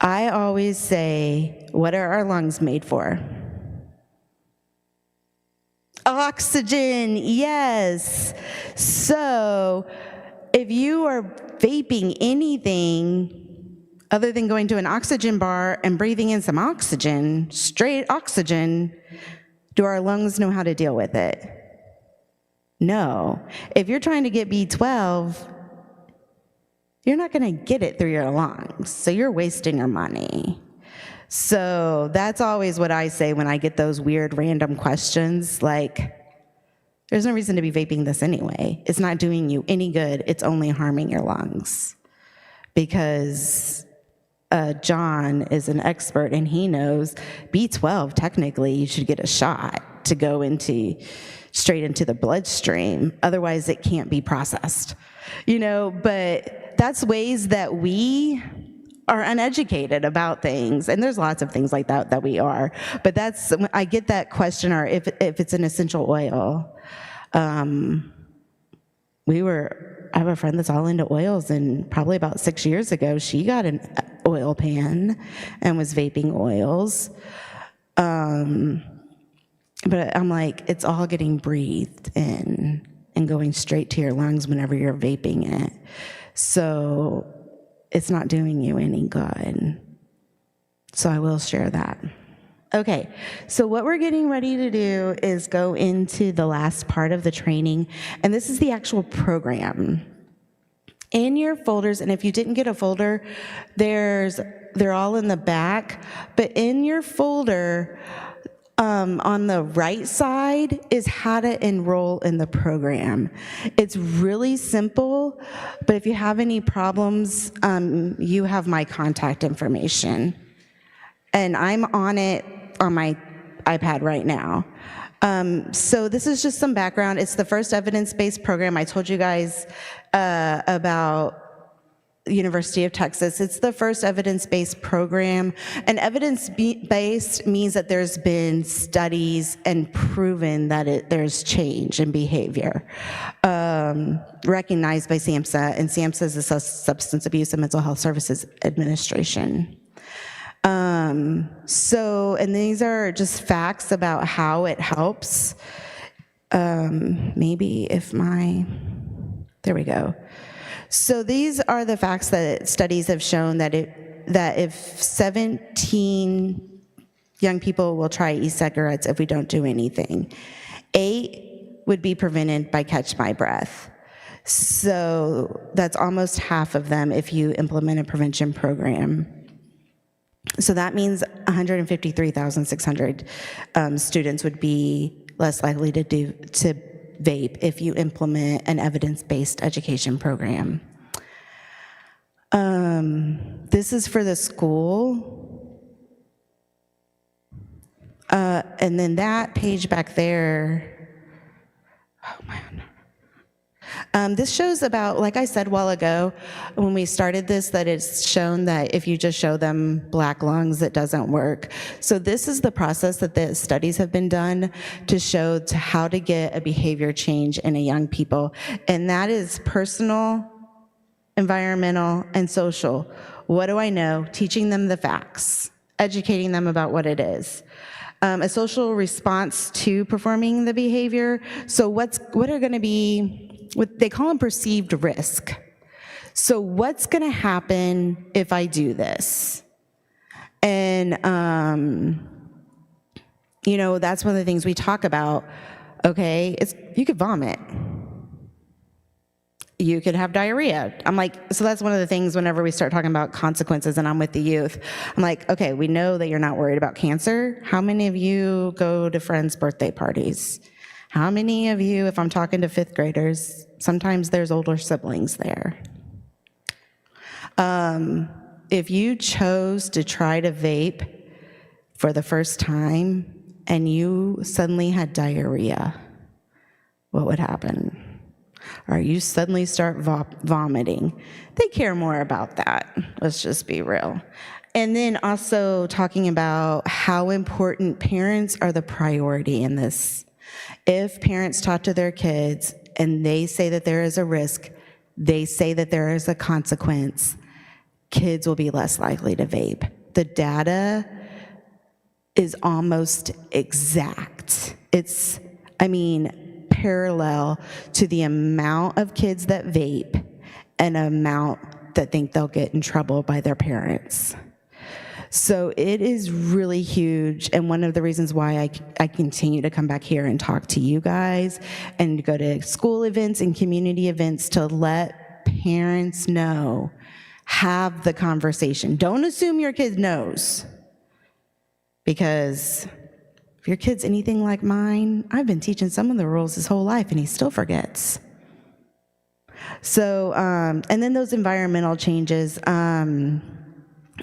I always say, what are our lungs made for? Oxygen, yes. So if you are vaping anything other than going to an oxygen bar and breathing in some oxygen, straight oxygen, do our lungs know how to deal with it? No. If you're trying to get B12, you're not going to get it through your lungs, so you're wasting your money. So that's always what I say when I get those weird random questions, like, there's no reason to be vaping this anyway. It's not doing you any good. It's only harming your lungs. Because John is an expert, and he knows B12, technically, you should get a shot to go straight into the bloodstream. Otherwise, it can't be processed. But that's ways that we are uneducated about things, and there's lots of things like that we are. But I get that question, or if it's an essential oil. I have a friend that's all into oils, and probably about 6 years ago, she got an oil pan and was vaping oils. But I'm like, it's all getting breathed in and going straight to your lungs whenever you're vaping it. So it's not doing you any good. So I will share that. Okay, so what we're getting ready to do is go into the last part of the training, and this is the actual program. In your folders, and if you didn't get a folder, they're all in the back, but in your folder, on the right side is how to enroll in the program. It's really simple, but if you have any problems, you have my contact information. And I'm on it on my iPad right now. So this is just some background. It's the first evidence-based program. I told you guys about University of Texas. It's the first evidence-based program. And evidence-based means that there's been studies and proven that there's change in behavior, recognized by SAMHSA, and SAMHSA is the Substance Abuse and Mental Health Services Administration. And these are just facts about how it helps. Maybe if there we go. So these are the facts that studies have shown that if 17 young people will try e-cigarettes if we don't do anything, 8 would be prevented by Catch My Breath. So that's almost half of them if you implement a prevention program. So that means 153,600 students would be less likely to vape if you implement an evidence-based education program. This is for the school. And then that page back there, oh man. This shows about, like I said a while ago, when we started this, that it's shown that if you just show them black lungs, it doesn't work. So this is the process that the studies have been done to show how to get a behavior change in a young people. And that is personal, environmental, and social. What do I know? Teaching them the facts, educating them about what it is. A social response to performing the behavior. So what are going to be, what they call them perceived risk. So what's going to happen if I do this? And, that's one of the things we talk about. Okay, you could vomit. You could have diarrhea. I'm like, so that's one of the things whenever we start talking about consequences and I'm with the youth, I'm like, okay, we know that you're not worried about cancer. How many of you go to friends' birthday parties? How many of you, if I'm talking to 5th graders, sometimes there's older siblings there. If you chose to try to vape for the first time and you suddenly had diarrhea, what would happen? Or you suddenly start vomiting. They care more about that. Let's just be real. And then also talking about how important parents are the priority in this. If parents talk to their kids and they say that there is a risk, they say that there is a consequence, kids will be less likely to vape. The data is almost exact. It's, parallel to the amount of kids that vape and amount that think they'll get in trouble by their parents. So it is really huge, and one of the reasons why I continue to come back here and talk to you guys and go to school events and community events to let parents know, have the conversation. Don't assume your kid knows, because if your kid's anything like mine, I've been teaching some of the rules his whole life and he still forgets. So, and then those environmental changes,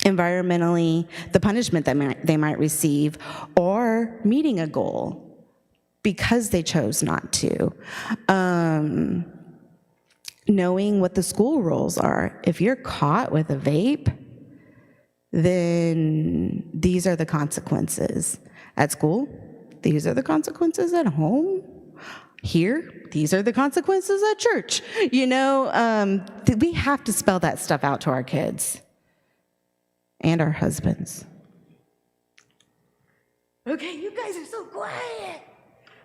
environmentally, the punishment that they might receive, or meeting a goal because they chose not to. Knowing what the school rules are. If you're caught with a vape, then these are the consequences. At school, these are the consequences. At home, Here, these are the consequences at church. We have to spell that stuff out to our kids and our husbands. Okay, you guys are so quiet.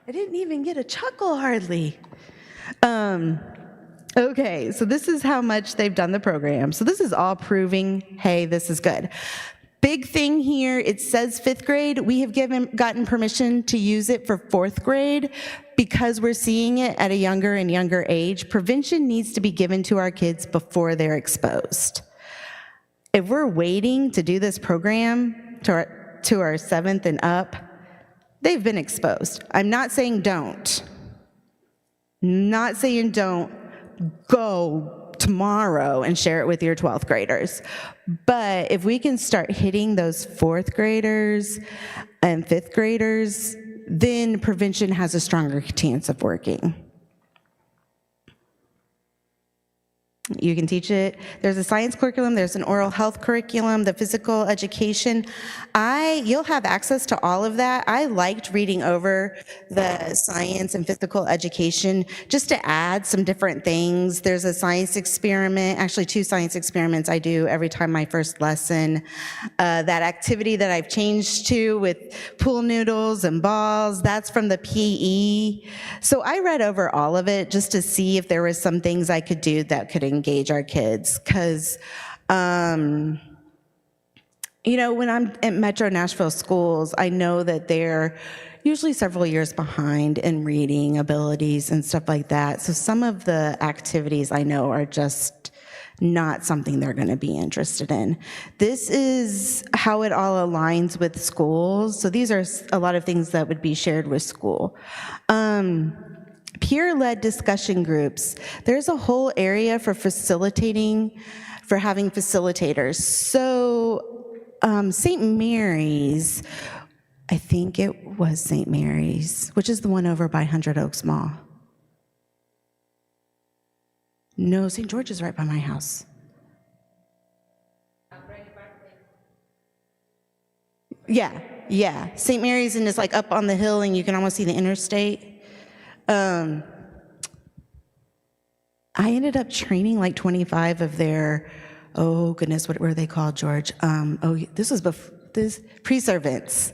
I didn't even get a chuckle hardly. Okay, so this is how much they've done the program. So this is all proving, hey, this is good. Big thing here, it says 5th grade. We have gotten permission to use it for 4th grade because we're seeing it at a younger and younger age. Prevention needs to be given to our kids before they're exposed. If we're waiting to do this program to our 7th and up, they've been exposed. I'm not saying don't. Not saying don't go tomorrow and share it with your 12th graders. But if we can start hitting those 4th graders and 5th graders, then prevention has a stronger chance of working. You can teach it. There's a science curriculum, there's an oral health curriculum, the physical education. You'll have access to all of that. I liked reading over the science and physical education just to add some different things. There's a science experiment, actually 2 science experiments I do every time my first lesson. That activity that I've changed to with pool noodles and balls, that's from the PE. So I read over all of it just to see if there was some things I could do that could engage our kids, because when I'm at Metro Nashville schools, I know that they're usually several years behind in reading abilities and stuff like that. So some of the activities I know are just not something they're going to be interested in. This is how it all aligns with schools. So these are a lot of things that would be shared with school. Peer-led discussion groups. There's a whole area for having facilitators. So St. Mary's, I think it was St. Mary's, which is the one over by 100 Oaks Mall. No, St. George is right by my house. Yeah. St. Mary's, and it's like up on the hill and you can almost see the interstate. I ended up training like 25 of their, oh goodness, what were they called, George? This was pre-servants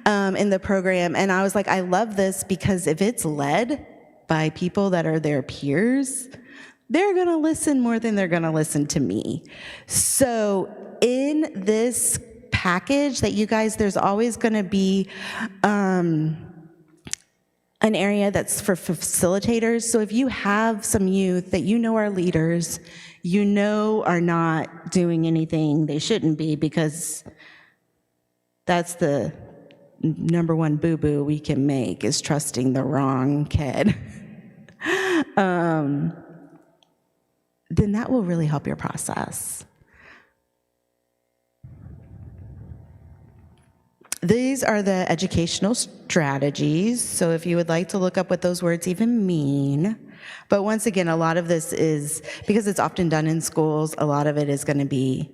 in the program. And I was like, I love this because if it's led by people that are their peers, they're gonna listen more than they're gonna listen to me. So in this package that you guys, there's always gonna be, an area that's for facilitators. So if you have some youth that are leaders, are not doing anything they shouldn't be, because that's the number one boo-boo we can make, is trusting the wrong kid. Then that will really help your process. These are the educational strategies, so if you would like to look up what those words even mean. But once again, a lot of this is, because it's often done in schools, a lot of it is going to be,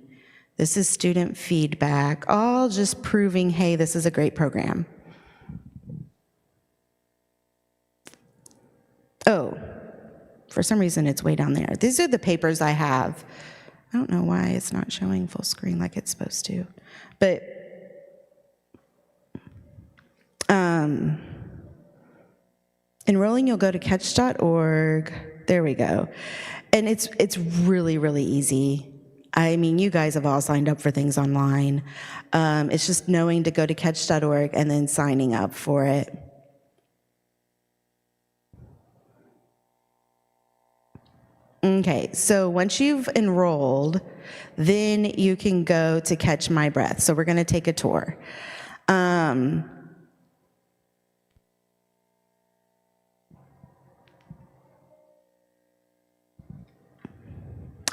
this is student feedback, all just proving, hey, this is a great program. Oh, for some reason it's way down there. These are the papers I have. I don't know why it's not showing full screen like it's supposed to, but enrolling, you'll go to catch.org. There we go. And it's really, really easy. I mean, you guys have all signed up for things online. It's just knowing to go to catch.org and then signing up for it. Okay, so once you've enrolled, then you can go to Catch My Breath. So we're going to take a tour.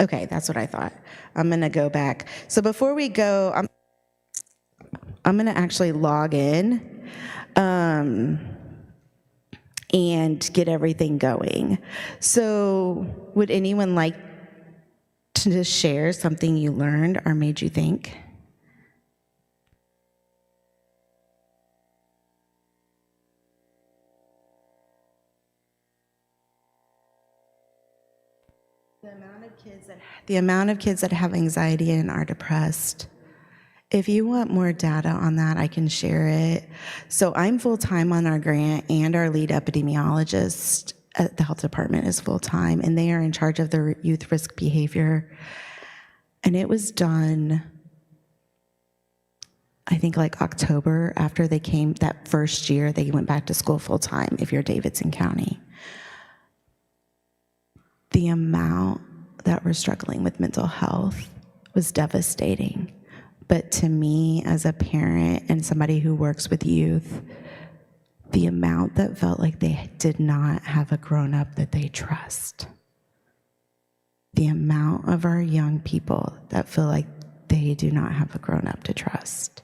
Okay, that's what I thought. I'm going to go back. So before we go, I'm going to actually log in and get everything going. So would anyone like to share something you learned or made you think? The amount of kids that have anxiety and are depressed. If you want more data on that, I can share it. So I'm full-time on our grant, and our lead epidemiologist at the health department is full-time, and they are in charge of the youth risk behavior. And it was done, I think, like October, after they came, that first year, they went back to school full-time if you're Davidson County. The amount that were struggling with mental health was devastating. But to me, as a parent and somebody who works with youth, the amount that felt like they did not have a grown-up that they trust. The amount of our young people that feel like they do not have a grown-up to trust.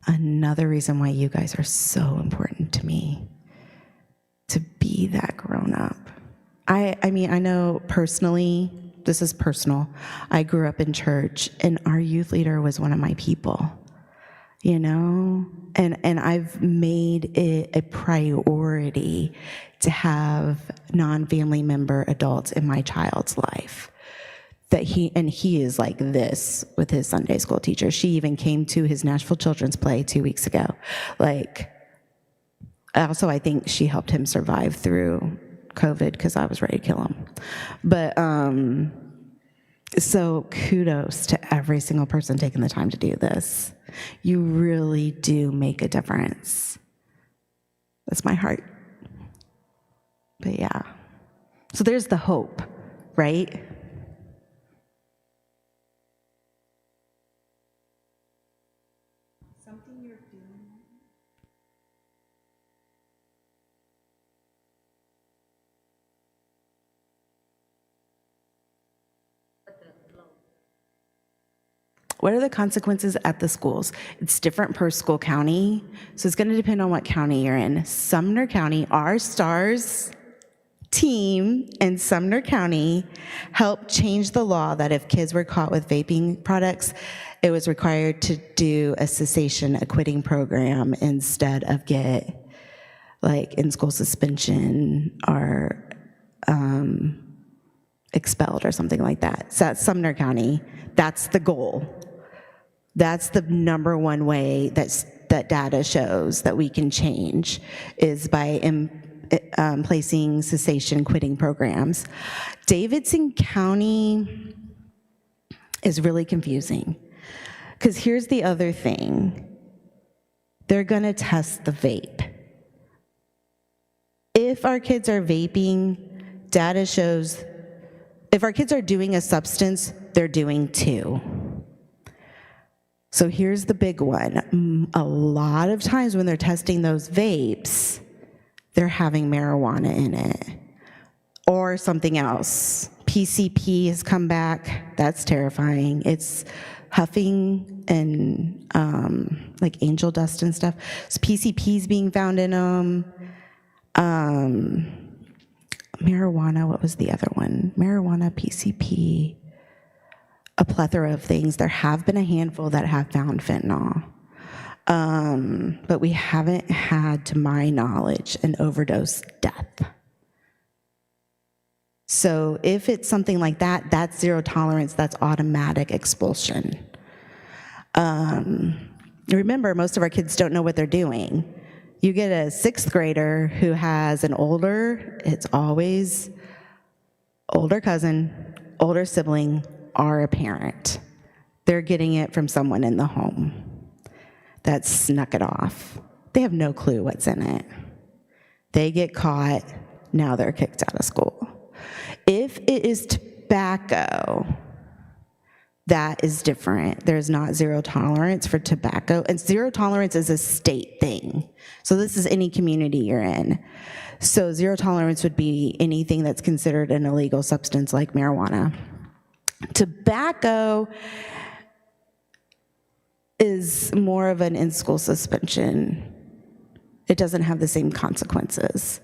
Another reason why you guys are so important to me, to be that grown-up. I mean, I know personally, this is personal, I grew up in church, and our youth leader was one of my people, you know? And I've made it a priority to have non-family member adults in my child's life. He is like this with his Sunday school teacher. She even came to his Nashville Children's Play 2 weeks ago. Like, also, I think she helped him survive through COVID because I was ready to kill him. But so kudos to every single person taking the time to do this. You really do make a difference. That's my heart. But yeah. So there's the hope, right? Something you're doing. What are the consequences at the schools? It's different per school county, so it's going to depend on what county you're in. Sumner County, our STARS team in Sumner County helped change the law that if kids were caught with vaping products, it was required to do a cessation, a quitting program, instead of get like in-school suspension or expelled or something like that. So that's Sumner County. That's the goal. That's the number one way that data shows that we can change, is by placing cessation quitting programs. Davidson County is really confusing, because here's the other thing. They're gonna test the vape. If our kids are vaping, data shows if our kids are doing a substance, they're doing two. So here's the big one. A lot of times when they're testing those vapes, they're having marijuana in it or something else. PCP has come back. That's terrifying. It's huffing and like angel dust and stuff. So PCP's being found in them. Marijuana, what was the other one? Marijuana, PCP, a plethora of things. There have been a handful that have found fentanyl. But we haven't had, to my knowledge, an overdose death. So if it's something like that, that's zero tolerance, that's automatic expulsion. Remember, most of our kids don't know what they're doing. You get a 6th grader who has an it's always older cousin, older sibling, or a parent. They're getting it from someone in the home that snuck it off. They have no clue what's in it. They get caught, now they're kicked out of school. If it is tobacco, that is different. There's not zero tolerance for tobacco, and zero tolerance is a state thing. So this is any community you're in. So zero tolerance would be anything that's considered an illegal substance like marijuana. Tobacco is more of an in-school suspension. It doesn't have the same consequences.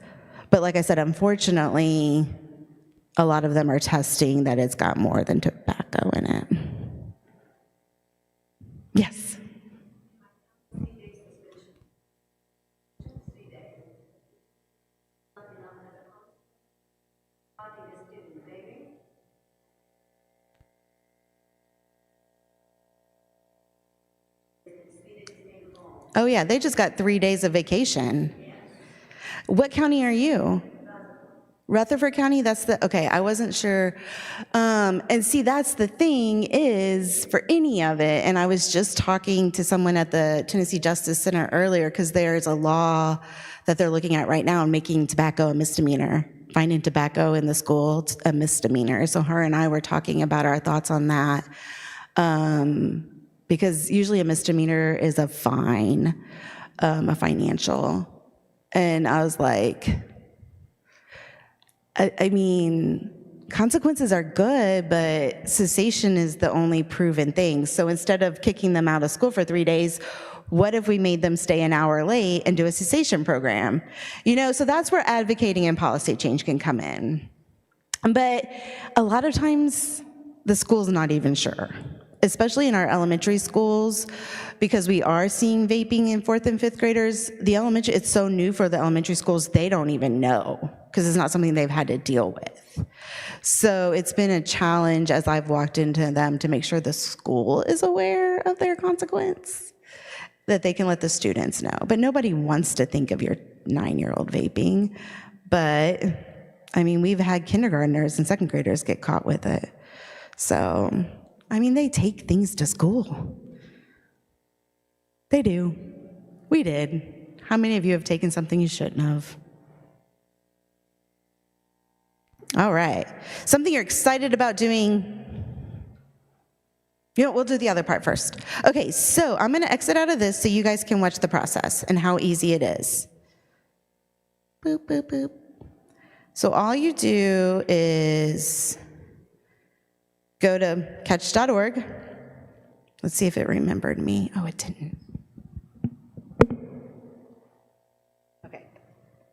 But like I said, unfortunately, a lot of them are testing that it's got more than tobacco in it. Yes? Oh, yeah, they just got 3 days of vacation. What county are you? Rutherford County? Okay, I wasn't sure. And see, that's the thing is for any of it, and I was just talking to someone at the Tennessee Justice Center earlier, because there's a law that they're looking at right now and making tobacco a misdemeanor, finding tobacco in the school a misdemeanor. So her and I were talking about our thoughts on that, because usually a misdemeanor is a fine, a financial. And I was like, I mean, consequences are good, but cessation is the only proven thing. So instead of kicking them out of school for 3 days, what if we made them stay an hour late and do a cessation program? So that's where advocating and policy change can come in. But a lot of times, the school's not even sure, especially in our elementary schools, because we are seeing vaping in 4th and 5th graders. It's so new for the elementary schools, they don't even know, because it's not something they've had to deal with. So it's been a challenge as I've walked into them to make sure the school is aware of their consequence, that they can let the students know. But nobody wants to think of your 9-year-old vaping. But, I mean, we've had kindergartners and 2nd graders get caught with it. So, I mean, they take things to school. They do. We did. How many of you have taken something you shouldn't have? All right. Something you're excited about doing. We'll do the other part first. Okay, so I'm going to exit out of this so you guys can watch the process and how easy it is. Boop, boop, boop. So all you do is go to catch.org. Let's see if it remembered me. Oh, it didn't. Okay.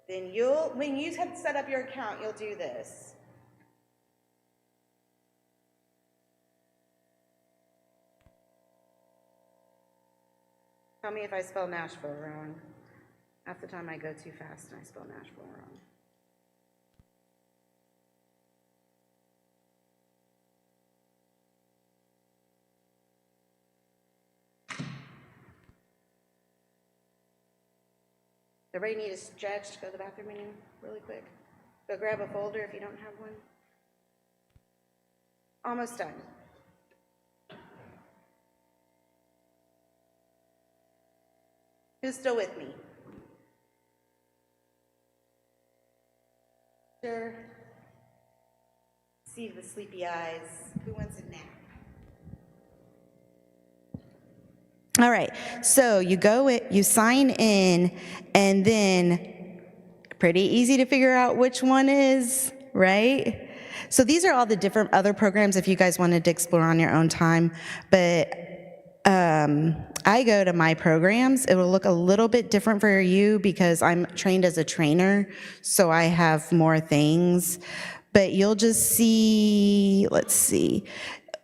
Then when you have set up your account, you'll do this. Tell me if I spell Nashville wrong. Half the time I go too fast and I spell Nashville wrong. Everybody need a stretch to go to the bathroom really quick? Go grab a folder if you don't have one. Almost done. Who's still with me? Sure. See the sleepy eyes. Who wants a nap? All right, so you sign in, and then pretty easy to figure out which one is, right? So these are all the different other programs if you guys wanted to explore on your own time, but I go to my programs. It will look a little bit different for you because I'm trained as a trainer, so I have more things, but you'll just see, let's see.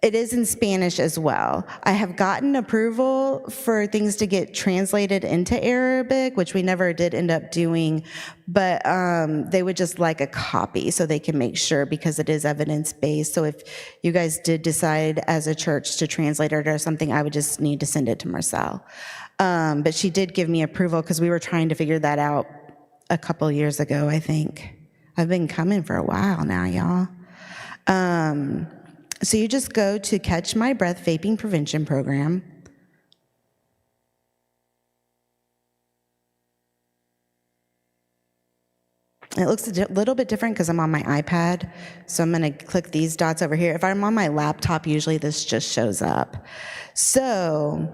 It is in Spanish as well. I have gotten approval for things to get translated into Arabic, which we never did end up doing, but they would just like a copy so they can make sure, because it is evidence-based. So if you guys did decide as a church to translate it or something, I would just need to send it to Marcel. But she did give me approval because we were trying to figure that out a couple years ago, I think. I've been coming for a while now, y'all. So you just go to Catch My Breath Vaping Prevention Program. It looks a little bit different because I'm on my iPad, so I'm going to click these dots over here. If I'm on my laptop, usually this just shows up. So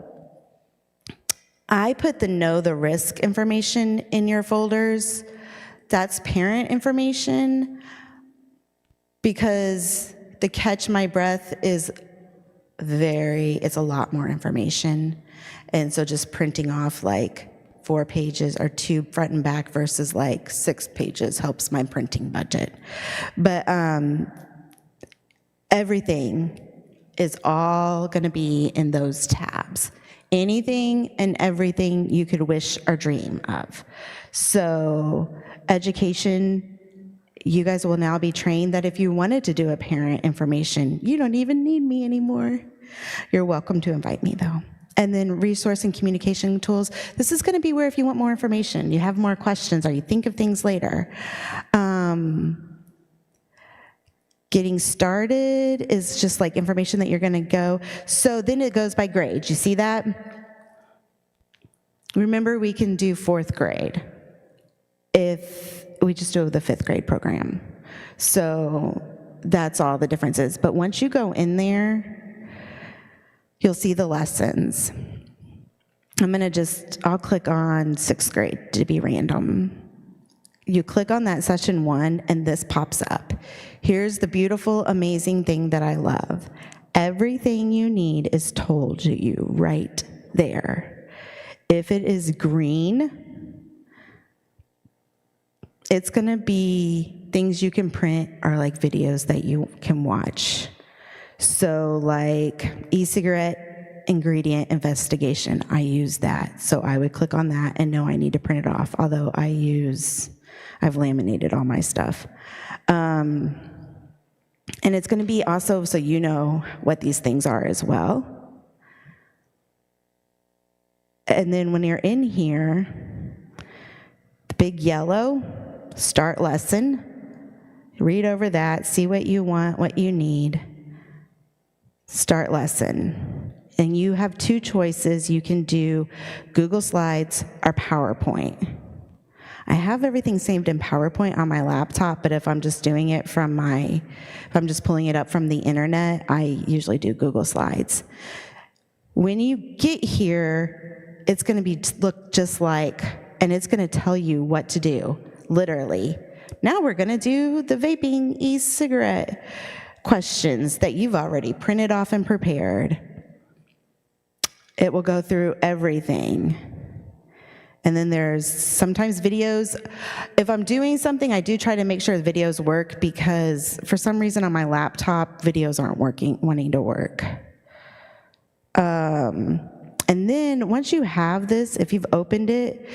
I put the know the risk information in your folders. That's parent information, because the Catch My Breath is it's a lot more information. And so just printing off like 4 pages or 2 front and back versus like 6 pages helps my printing budget. But everything is all gonna be in those tabs. Anything and everything you could wish or dream of. So education, you guys will now be trained that if you wanted to do a parent information, you don't even need me anymore. You're welcome to invite me though. And then resource and communication tools. This is going to be where if you want more information, you have more questions, or you think of things later. Getting started is just like information that you're going to go. So then it goes by grade. You see that? Remember, we can do 4th grade if we just do the 5th grade program. So that's all the difference is. But once you go in there, you'll see the lessons. I'll click on 6th grade to be random. You click on that session 1 and this pops up. Here's the beautiful, amazing thing that I love. Everything you need is told to you right there. If it is green, it's gonna be things you can print or like videos that you can watch. So like e-cigarette ingredient investigation, I use that. So I would click on that and know I need to print it off, although I've laminated all my stuff. And it's gonna be also so you know what these things are as well. And then when you're in here, the big yellow, start lesson, read over that, see what you want, what you need, start lesson. And you have 2 choices. You can do Google Slides or PowerPoint. I have everything saved in PowerPoint on my laptop, but if I'm just doing it if I'm just pulling it up from the internet, I usually do Google Slides. When you get here, it's gonna look just like, and it's gonna tell you what to do, literally. Now we're gonna do the vaping e-cigarette questions that you've already printed off and prepared. It will go through everything. And then there's sometimes videos. If I'm doing something, I do try to make sure the videos work because for some reason on my laptop, videos aren't wanting to work. And then once you have this, if you've opened it,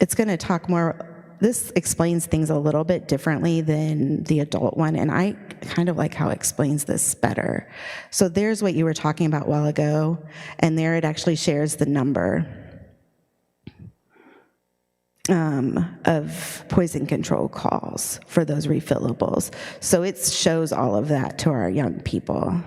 it's gonna talk more. This explains things a little bit differently than the adult one, and I kind of like how it explains this better. So there's what you were talking about a while ago, and there it actually shares the number of poison control calls for those refillables. So it shows all of that to our young people.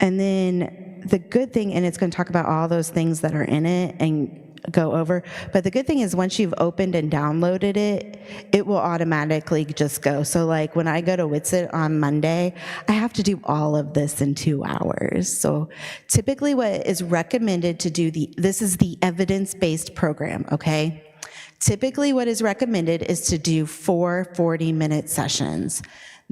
And then the good thing, and it's going to talk about all those things that are in it and go over, but the good thing is once you've opened and downloaded it, it will automatically just go. So like when I go to Witsit on Monday, I have to do all of this in 2 hours. So typically what is recommended to do, this is the evidence-based program, okay? Typically what is recommended is to do 4 40-minute sessions.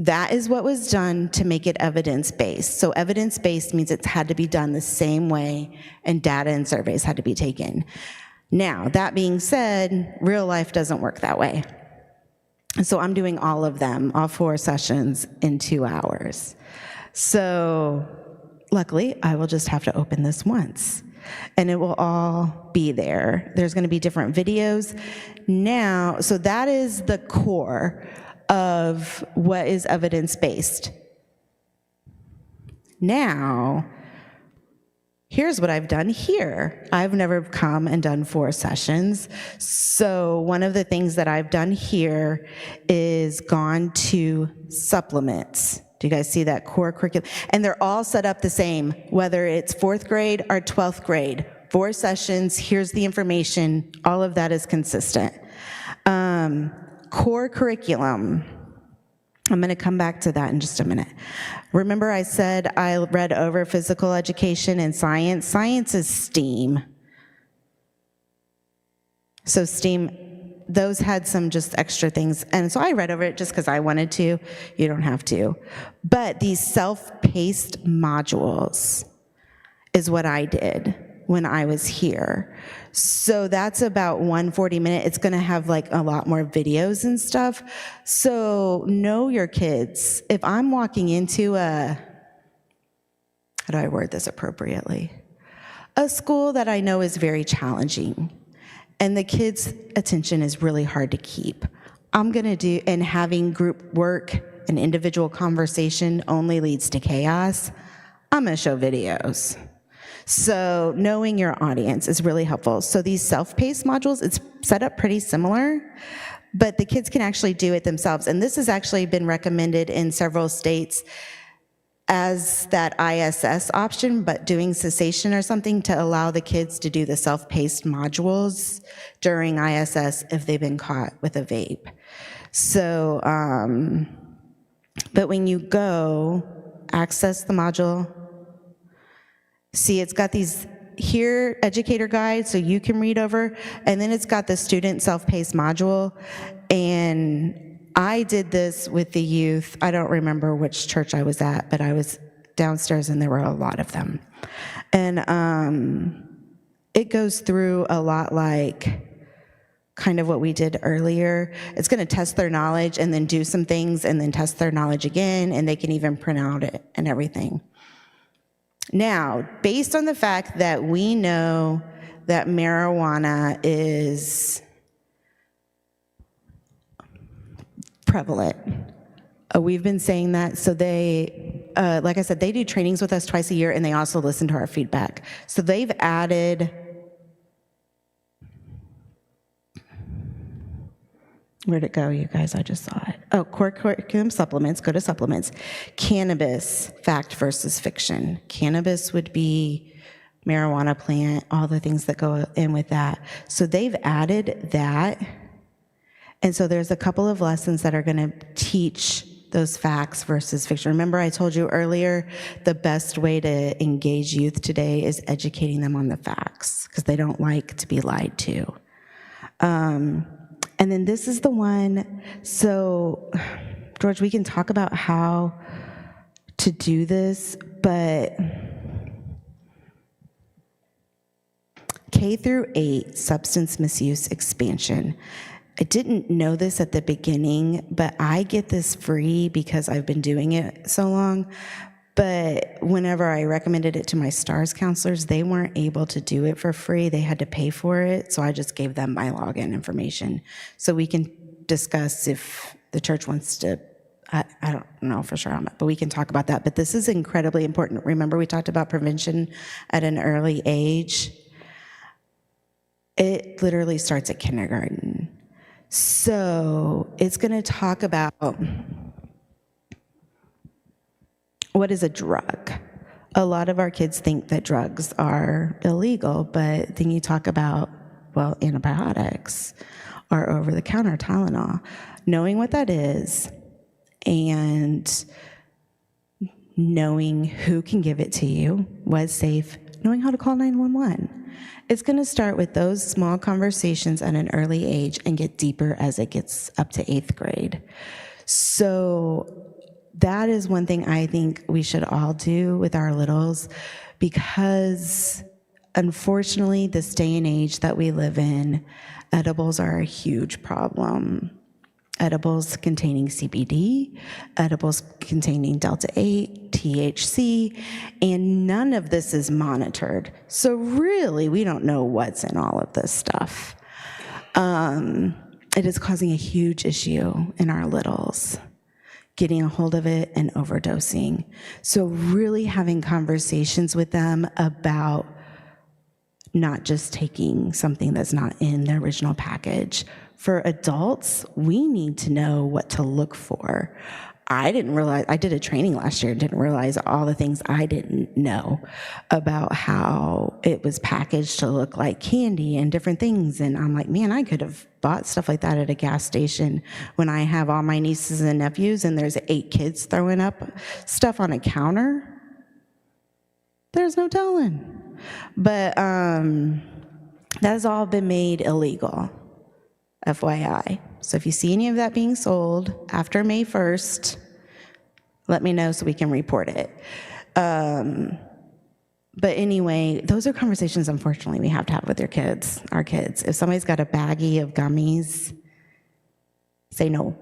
That is what was done to make it evidence-based. So evidence-based means it's had to be done the same way and data and surveys had to be taken. Now, that being said, real life doesn't work that way. So I'm doing all of them, all 4 sessions in 2 hours. So luckily, I will just have to open this once and it will all be there. There's gonna be different videos. Now, so that is the core of what is evidence-based. Now, here's what I've done here. I've never come and done 4 sessions. So one of the things that I've done here is gone to supplements. Do you guys see that core curriculum? And they're all set up the same, whether it's 4th grade or 12th grade. 4 sessions, here's the information, all of that is consistent. Core curriculum. I'm going to come back to that in just a minute. Remember I said I read over physical education and science. Science is STEAM. So STEAM, those had some just extra things. And so I read over it just because I wanted to. You don't have to. But these self-paced modules is what I did when I was here. So that's about 140-minute. It's gonna have like a lot more videos and stuff. So know your kids. If I'm walking into how do I word this appropriately? A school that I know is very challenging and the kids' attention is really hard to keep. I'm gonna do, and having group work and individual conversation only leads to chaos. I'm going to show videos. So knowing your audience is really helpful. So these self-paced modules, it's set up pretty similar, but the kids can actually do it themselves. And this has actually been recommended in several states as that ISS option, but doing cessation or something to allow the kids to do the self-paced modules during ISS if they've been caught with a vape. So, but when you go access the module, see it's got these here educator guides so you can read over, and then it's got the student self-paced module. And I did this with the youth. I don't remember which church I was at, but I was downstairs and there were a lot of them. And it goes through a lot like kind of what we did earlier. It's going to test their knowledge and then do some things and then test their knowledge again, and they can even print out it and everything. Now, based on the fact that we know that marijuana is prevalent, we've been saying that, so they, like I said, they do trainings with us twice a year, and they also listen to our feedback. So they've added, where'd it go, you guys? I just saw it. Oh, core curriculum supplements, go to supplements. Cannabis, fact versus fiction. Cannabis would be marijuana plant, all the things that go in with that. So they've added that. And so there's a couple of lessons that are gonna teach those facts versus fiction. Remember I told you earlier, the best way to engage youth today is educating them on the facts, because they don't like to be lied to. And then this is the one, so George, we can talk about how to do this, but K through 8 substance misuse expansion. I didn't know this at the beginning, but I get this free because I've been doing it so long. But whenever I recommended it to my STARS counselors, they weren't able to do it for free. They had to pay for it, so I just gave them my login information. So we can discuss if the church wants to, I don't know for sure, but we can talk about that. But this is incredibly important. Remember we talked about prevention at an early age? It literally starts at kindergarten. So it's gonna talk about what is a drug? A lot of our kids think that drugs are illegal, but then you talk about, well, antibiotics or over-the-counter Tylenol. Knowing what that is and knowing who can give it to you, what's safe, knowing how to call 911. It's gonna start with those small conversations at an early age and get deeper as it gets up to 8th grade. So that is one thing I think we should all do with our littles, because unfortunately, this day and age that we live in, edibles are a huge problem. Edibles containing CBD, edibles containing Delta-8, THC, and none of this is monitored. So really, we don't know what's in all of this stuff. It is causing a huge issue in our littles, getting a hold of it and overdosing. So really having conversations with them about not just taking something that's not in the original package. For adults, we need to know what to look for. I didn't realize, I did a training last year and didn't realize all the things I didn't know about how it was packaged to look like candy and different things. And I'm like, man, I could have bought stuff like that at a gas station when I have all my nieces and nephews and there's 8 kids throwing up stuff on a counter. There's no telling. But that has all been made illegal, FYI. So if you see any of that being sold after May 1st, let me know so we can report it. But anyway, those are conversations, unfortunately, we have to have with your kids, our kids. If somebody's got a baggie of gummies, say no.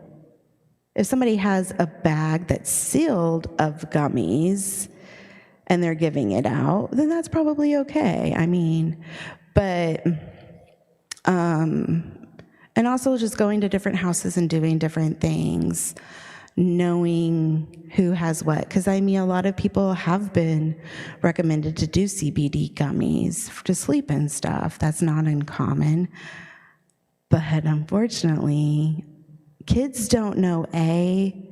If somebody has a bag that's sealed of gummies and they're giving it out, then that's probably okay. I mean, but, and also just going to different houses and doing different things. knowing who has what. Because I mean, a lot of people have been recommended to do CBD gummies to sleep and stuff. That's not uncommon. But unfortunately, kids don't know A,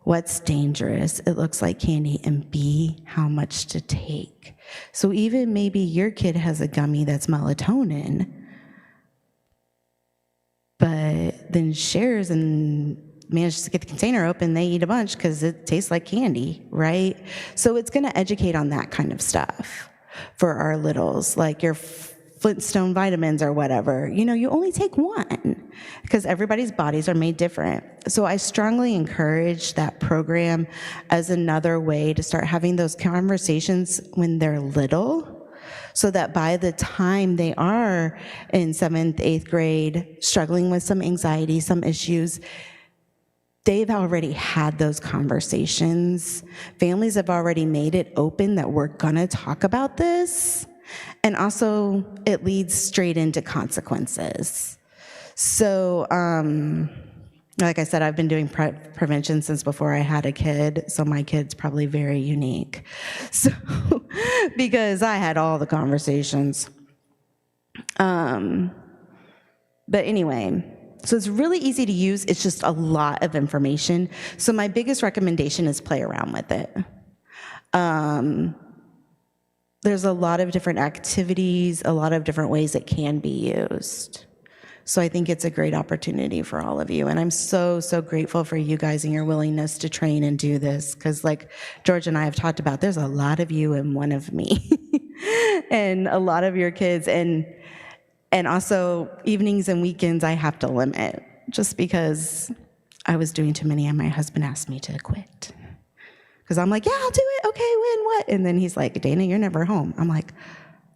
what's dangerous, it looks like candy, and B, how much to take. So even maybe your kid has a gummy that's melatonin, but then shares and manages to get the container open, they eat a bunch because it tastes like candy, right? So it's gonna educate on that kind of stuff for our littles, like your Flintstone vitamins or whatever. You know, you only take one because everybody's bodies are made different. So I strongly encourage that program as another way to start having those conversations when they're little, so that by the time they are in 7th, 8th grade, struggling with some anxiety, some issues, they've already had those conversations. Families have already made it open that we're gonna talk about this. And also, it leads straight into consequences. So, like I said, I've been doing prevention since before I had a kid, so my kid's probably very unique. So, because I had all the conversations. But anyway, so it's really easy to use. It's just a lot of information. So my biggest recommendation is play around with it. There's a lot of different activities, a lot of different ways it can be used. So I think it's a great opportunity for all of you. And I'm so, so grateful for you guys and your willingness to train and do this. Because like George and I have talked about, there's a lot of you and one of me. And a lot of your kids. And also evenings and weekends I have to limit just because I was doing too many and my husband asked me to quit. Because I'm like, yeah, I'll do it. Okay, when, what? And then he's like, Dana, you're never home. I'm like,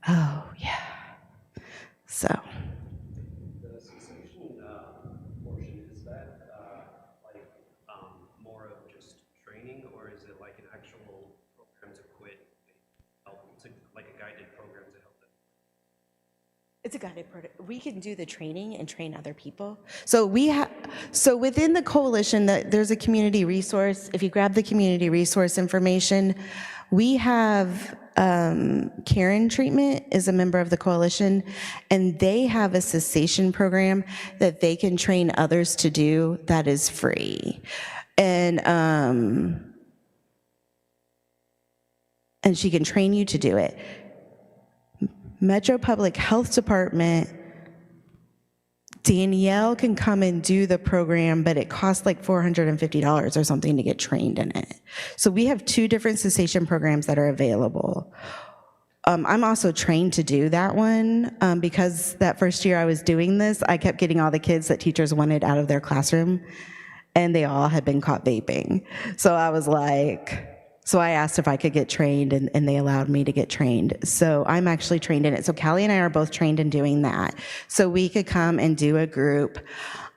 oh, yeah. So. The cessation portion, is that more of just training, or is it like an actual program to quit, like a guided program to help them? It's a guided program. We can do the training and train other people. So so within the coalition, there's a community resource. If you grab the community resource information, we have Karen Treatment is a member of the coalition, and they have a cessation program that they can train others to do that is free. And she can train you to do it. Metro Public Health Department, Danielle can come and do the program, but it costs like $450 or something to get trained in it. So we have 2 different cessation programs that are available. I'm also trained to do that one because that first year I was doing this, I kept getting all the kids that teachers wanted out of their classroom, and they all had been caught vaping. So I was like, so I asked if I could get trained, and they allowed me to get trained. So I'm actually trained in it. So Callie and I are both trained in doing that. So we could come and do a group,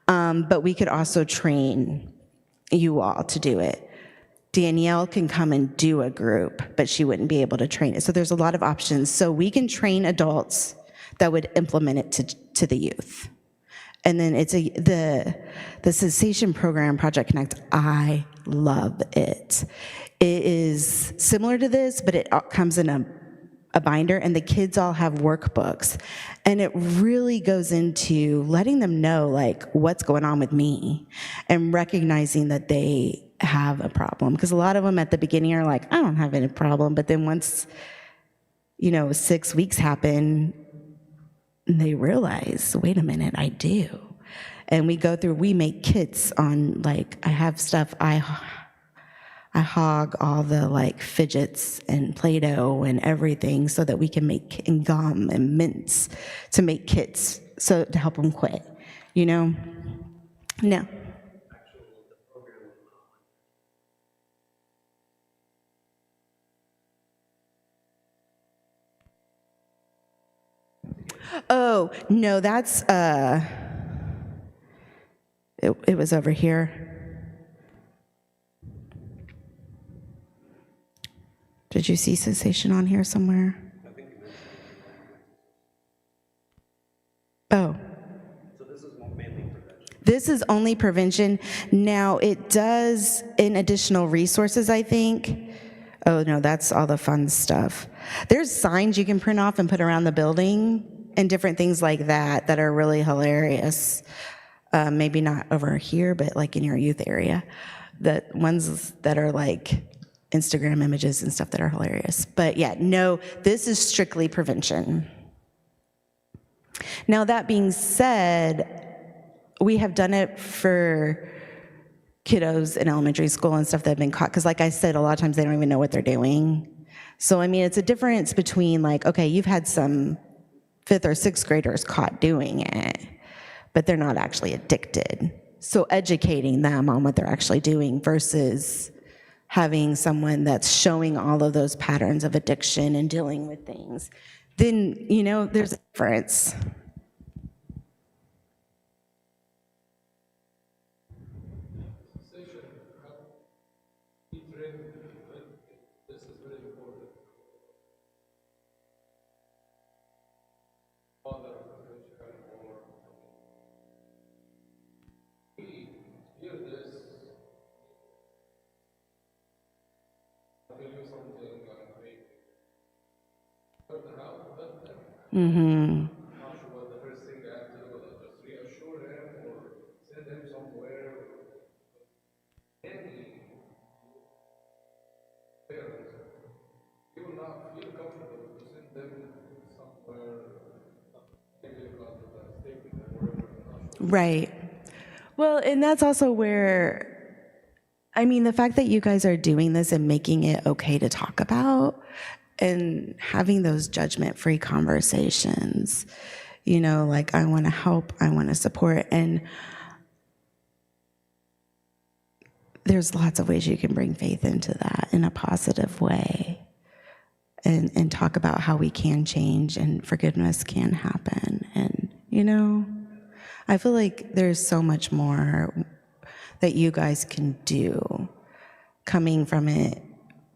but we could also train you all to do it. Danielle can come and do a group, but she wouldn't be able to train it. So there's a lot of options. So we can train adults that would implement it to the youth. And then it's the cessation program, Project Connect, I love it. It is similar to this, but it comes in a binder, and the kids all have workbooks. And it really goes into letting them know, like, what's going on with me, and recognizing that they have a problem. Because a lot of them at the beginning are like, I don't have any problem. But then once, 6 weeks happen, they realize, wait a minute, I do. And we make kits on, like, I have stuff, I hog all the like fidgets and Play-Doh and everything so that we can make, and gum and mints to make kits so to help them quit, No. Oh, no, that's, it was over here. Did you see cessation on here somewhere? Oh. So this is mainly prevention. This is only prevention. Now, it does, in additional resources, I think. Oh, no, that's all the fun stuff. There's signs you can print off and put around the building and different things like that that are really hilarious. Maybe not over here, but like in your youth area. The ones that are like Instagram images and stuff that are hilarious. But yeah, no, this is strictly prevention. Now, that being said, we have done it for kiddos in elementary school and stuff that have been caught, because like I said, a lot of times they don't even know what they're doing. So, I mean, it's a difference between like, okay, you've had some 5th or 6th graders caught doing it, but they're not actually addicted. So educating them on what they're actually doing versus having someone that's showing all of those patterns of addiction and dealing with things, then, you know, there's a difference. Mm-hmm. Right. Well, and that's also where, I mean, the fact that you guys are doing this and making it okay to talk about and having those judgment-free conversations, you know, like, I want to help, I want to support, and there's lots of ways you can bring faith into that in a positive way and talk about how we can change and forgiveness can happen. And, you know, I feel like there's so much more that you guys can do coming from it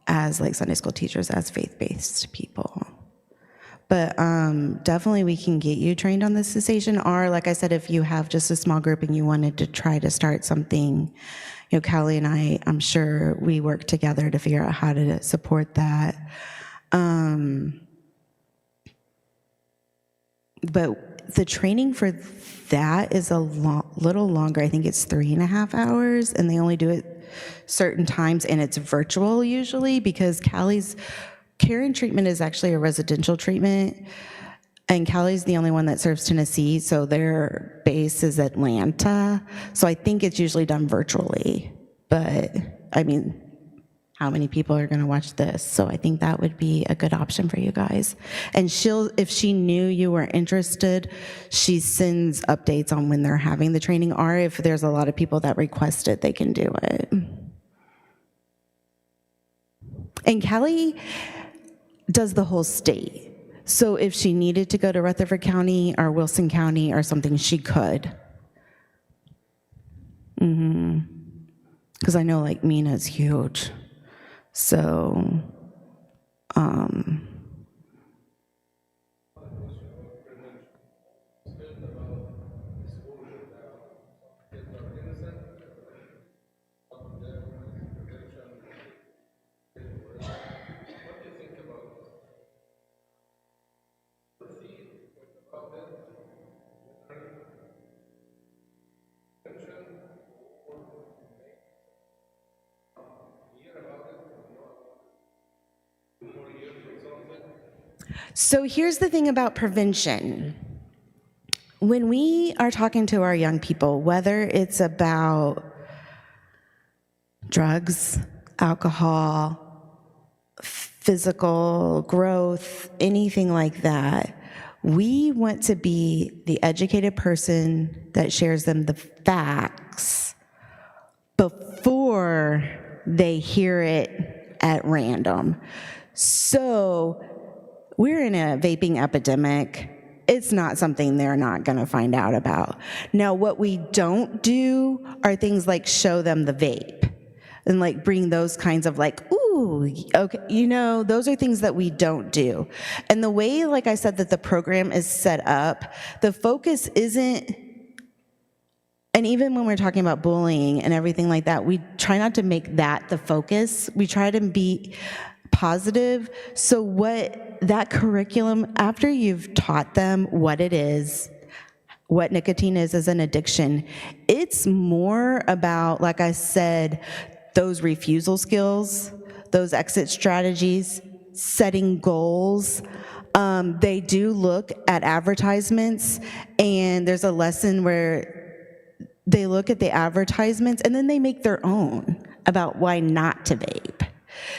as like Sunday school teachers, as faith-based people. But definitely we can get you trained on the cessation, or like I said, if you have just a small group and you wanted to try to start something, you know, Callie and I'm sure we work together to figure out how to support that. But the training for that is a little longer. I think it's 3.5 hours, and they only do it certain times, and it's virtual usually, because Callie's care and treatment is actually a residential treatment, and Callie's the only one that serves Tennessee, so their base is Atlanta. So I think it's usually done virtually. But I mean, how many people are going to watch this? So I think that would be a good option for you guys. And if she knew you were interested, she sends updates on when they're having the training, or if there's a lot of people that request it, they can do it. And Callie does the whole state. So if she needed to go to Rutherford County or Wilson County or something, she could. Because I know like Mina's huge. So, so here's the thing about prevention. When we are talking to our young people, whether it's about drugs, alcohol, physical growth, anything like that, we want to be the educated person that shares them the facts before they hear it at random. So we're in a vaping epidemic. It's not something they're not going to find out about. Now, what we don't do are things like show them the vape and like bring those kinds of like, ooh, okay, you know, those are things that we don't do. And the way, like I said, that the program is set up, the focus isn't, and And even when we're talking about bullying and everything like that, we try not to make that the focus. We try to be positive. So what that curriculum, after you've taught them what it is, what nicotine is as an addiction, it's more about, like I said, those refusal skills, those exit strategies, setting goals. They do look at advertisements, and there's a lesson where they look at the advertisements and then they make their own about why not to vape.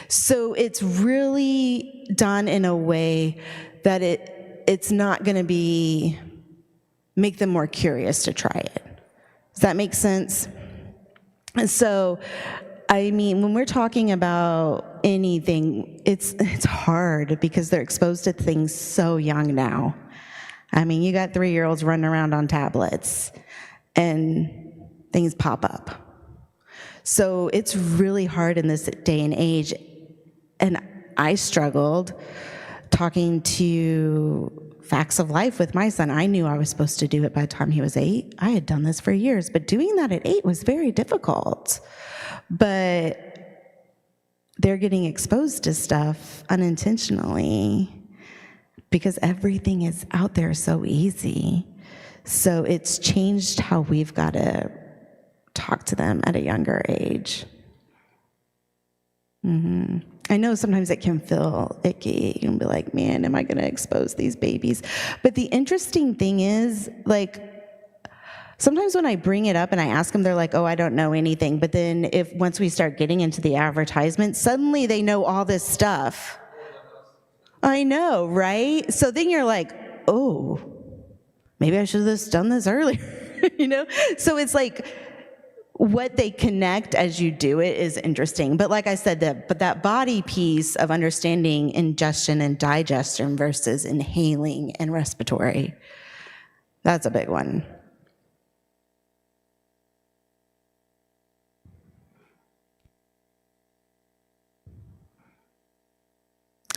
So it's really done in a way that it's not going to be make them more curious to try it. Does that make sense? And so, I mean, when we're talking about anything, it's hard because they're exposed to things so young now. I mean, you got 3-year-olds running around on tablets, and things pop up. So it's really hard in this day and age. And I struggled talking to facts of life with my son. I knew I was supposed to do it by the time he was 8. I had done this for years, but doing that at 8 was very difficult. But they're getting exposed to stuff unintentionally because everything is out there so easy. So it's changed how we've got to talk to them at a younger age. I know sometimes it can feel icky. You can be like, man, am I going to expose these babies? But the interesting thing is, like, sometimes when I bring it up and I ask them, they're like, oh, I don't know anything. But then once we start getting into the advertisement, suddenly they know all this stuff. I know, right? So then you're like, oh, maybe I should have just done this earlier, you know? So it's like what they connect as you do it is interesting. But like I said, that body piece of understanding ingestion and digestion versus inhaling and respiratory, that's a big one.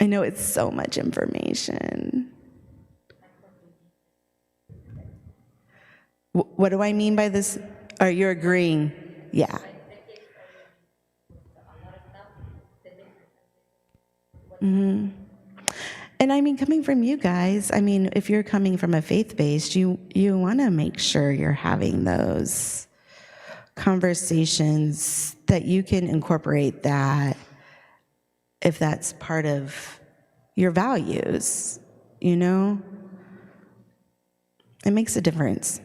I know it's so much information. What do I mean by this? Are you agreeing? Yeah. And I mean, coming from you guys, I mean, if you're coming from a faith-based, you want to make sure you're having those conversations that you can incorporate that if that's part of your values, you know? It makes a difference.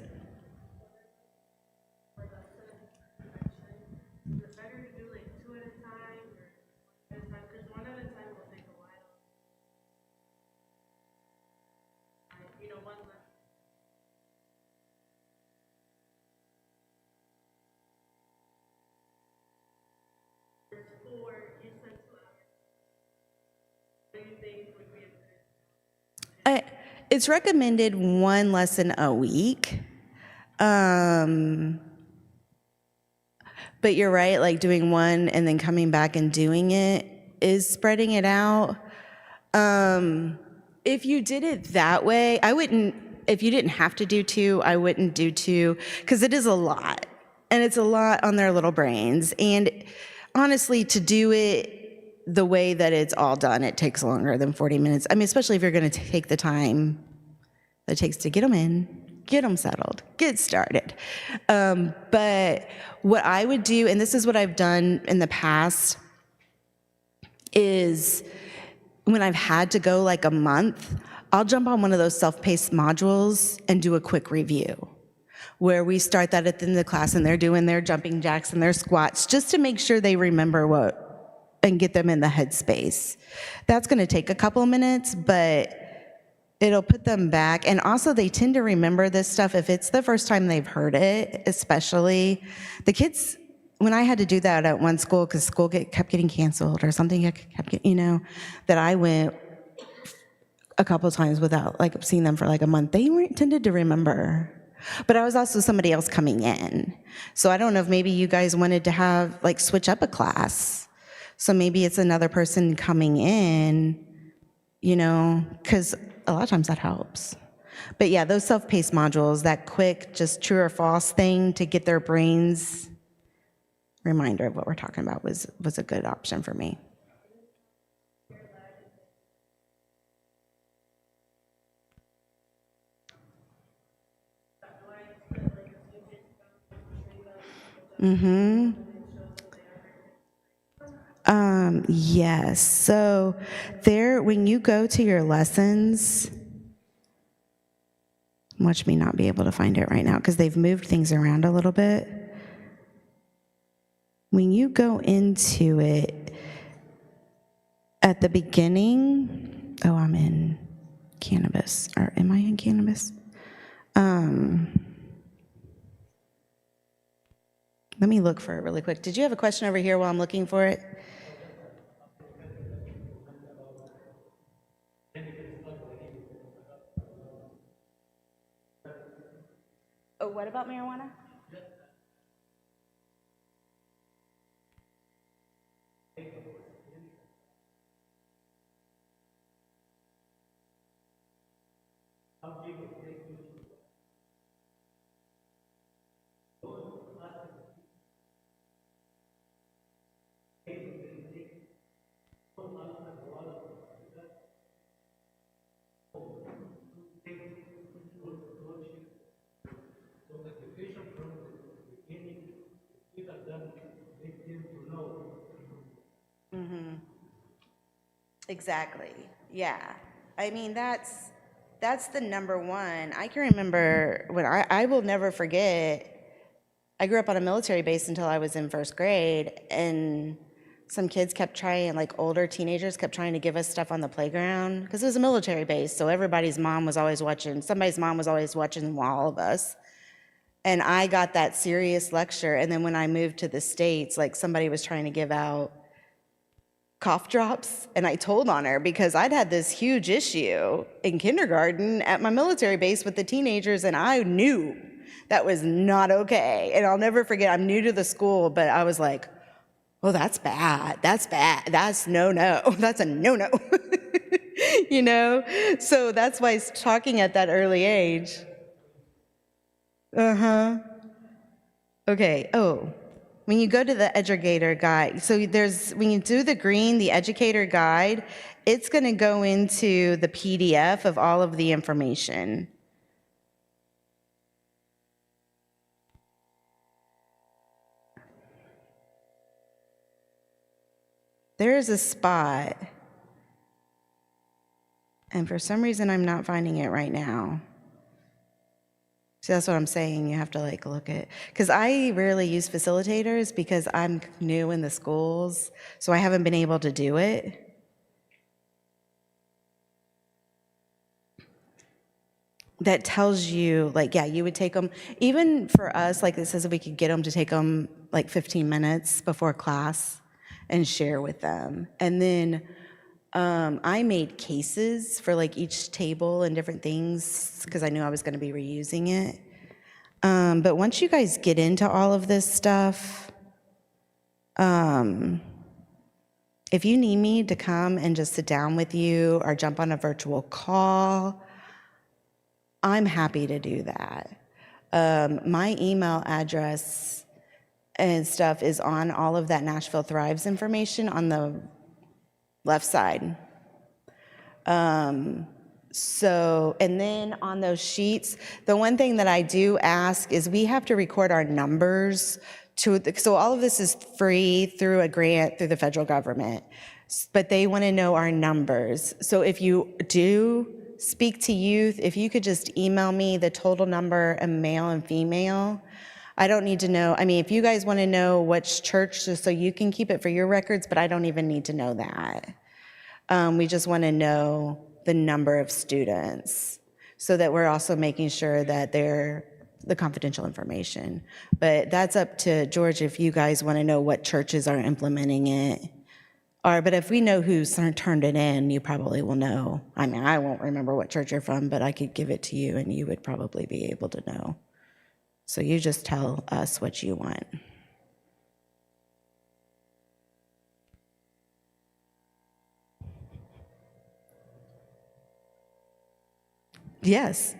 It's recommended 1 lesson a week. But you're right, like doing 1 and then coming back and doing it is spreading it out. If you did it that way, if you didn't have to do 2, I wouldn't do 2, because it is a lot. And it's a lot on their little brains. And honestly, to do it the way that it's all done, it takes longer than 40 minutes. I mean, especially if you're going to take the time that it takes to get them in, get them settled, get started. But what I would do, and this is what I've done in the past, is when I've had to go like a month, I'll jump on one of those self-paced modules and do a quick review, where we start that at the end of the class and they're doing their jumping jacks and their squats just to make sure they remember and get them in the headspace. That's going to take a couple of minutes, but it'll put them back. And also they tend to remember this stuff if it's the first time they've heard it, especially. The kids, when I had to do that at one school, because school kept getting canceled or something kept getting, that I went a couple of times without like seeing them for like a month, they tended to remember. But I was also somebody else coming in. So I don't know if maybe you guys wanted to have, like, switch up a class. So maybe it's another person coming in, because a lot of times that helps. But yeah, those self-paced modules, that quick, just true or false thing to get their brains reminder of what we're talking about was a good option for me. Yes. So there, when you go to your lessons, watch me not be able to find it right now because they've moved things around a little bit. When you go into it at the beginning, oh, I'm in cannabis, or am I in cannabis? Let me look for it really quick. Did you have a question over here while I'm looking for it? Oh, what about marijuana? Exactly. Yeah. I mean, that's the number one. I can remember when I will never forget. I grew up on a military base until I was in first grade, and some kids kept trying, like older teenagers kept trying to give us stuff on the playground because it was a military base. So everybody's mom was always watching. Somebody's mom was always watching all of us. And I got that serious lecture. And then when I moved to the States, like somebody was trying to give out cough drops, and I told on her because I'd had this huge issue in kindergarten at my military base with the teenagers, and I knew that was not okay. And I'll never forget, I'm new to the school, but I was like, oh, that's bad. That's bad. That's no. That's a no. You know? So that's why it's talking at that early age. Uh-huh. Okay. Oh, when you go to the educator guide, so when you do the green, the educator guide, it's going to go into the PDF of all of the information. There is a spot, and for some reason I'm not finding it right now. So that's what I'm saying. You have to like look at, because I rarely use facilitators because I'm new in the schools, so I haven't been able to do it. That tells you, like, yeah, you would take them, even for us, like it says we could get them to take them like 15 minutes before class and share with them. And then I made cases for like each table and different things because I knew I was going to be reusing it. But once you guys get into all of this stuff, if you need me to come and just sit down with you or jump on a virtual call, I'm happy to do that. My email address and stuff is on all of that Nashville Thrives information on the left side. So, and then on those sheets, the one thing that I do ask is we have to record our numbers so all of this is free through a grant through the federal government, but they want to know our numbers. So if you do speak to youth, if you could just email me the total number of male and female. I don't need to know, I mean, if you guys want to know which church, just so you can keep it for your records, but I don't even need to know that. We just want to know the number of students so that we're also making sure that they're the confidential information. But that's up to George if you guys want to know what churches are implementing it. But if we know who's turned it in, you probably will know. I mean, I won't remember what church you're from, but I could give it to you and you would probably be able to know. So you just tell us what you want. Yes.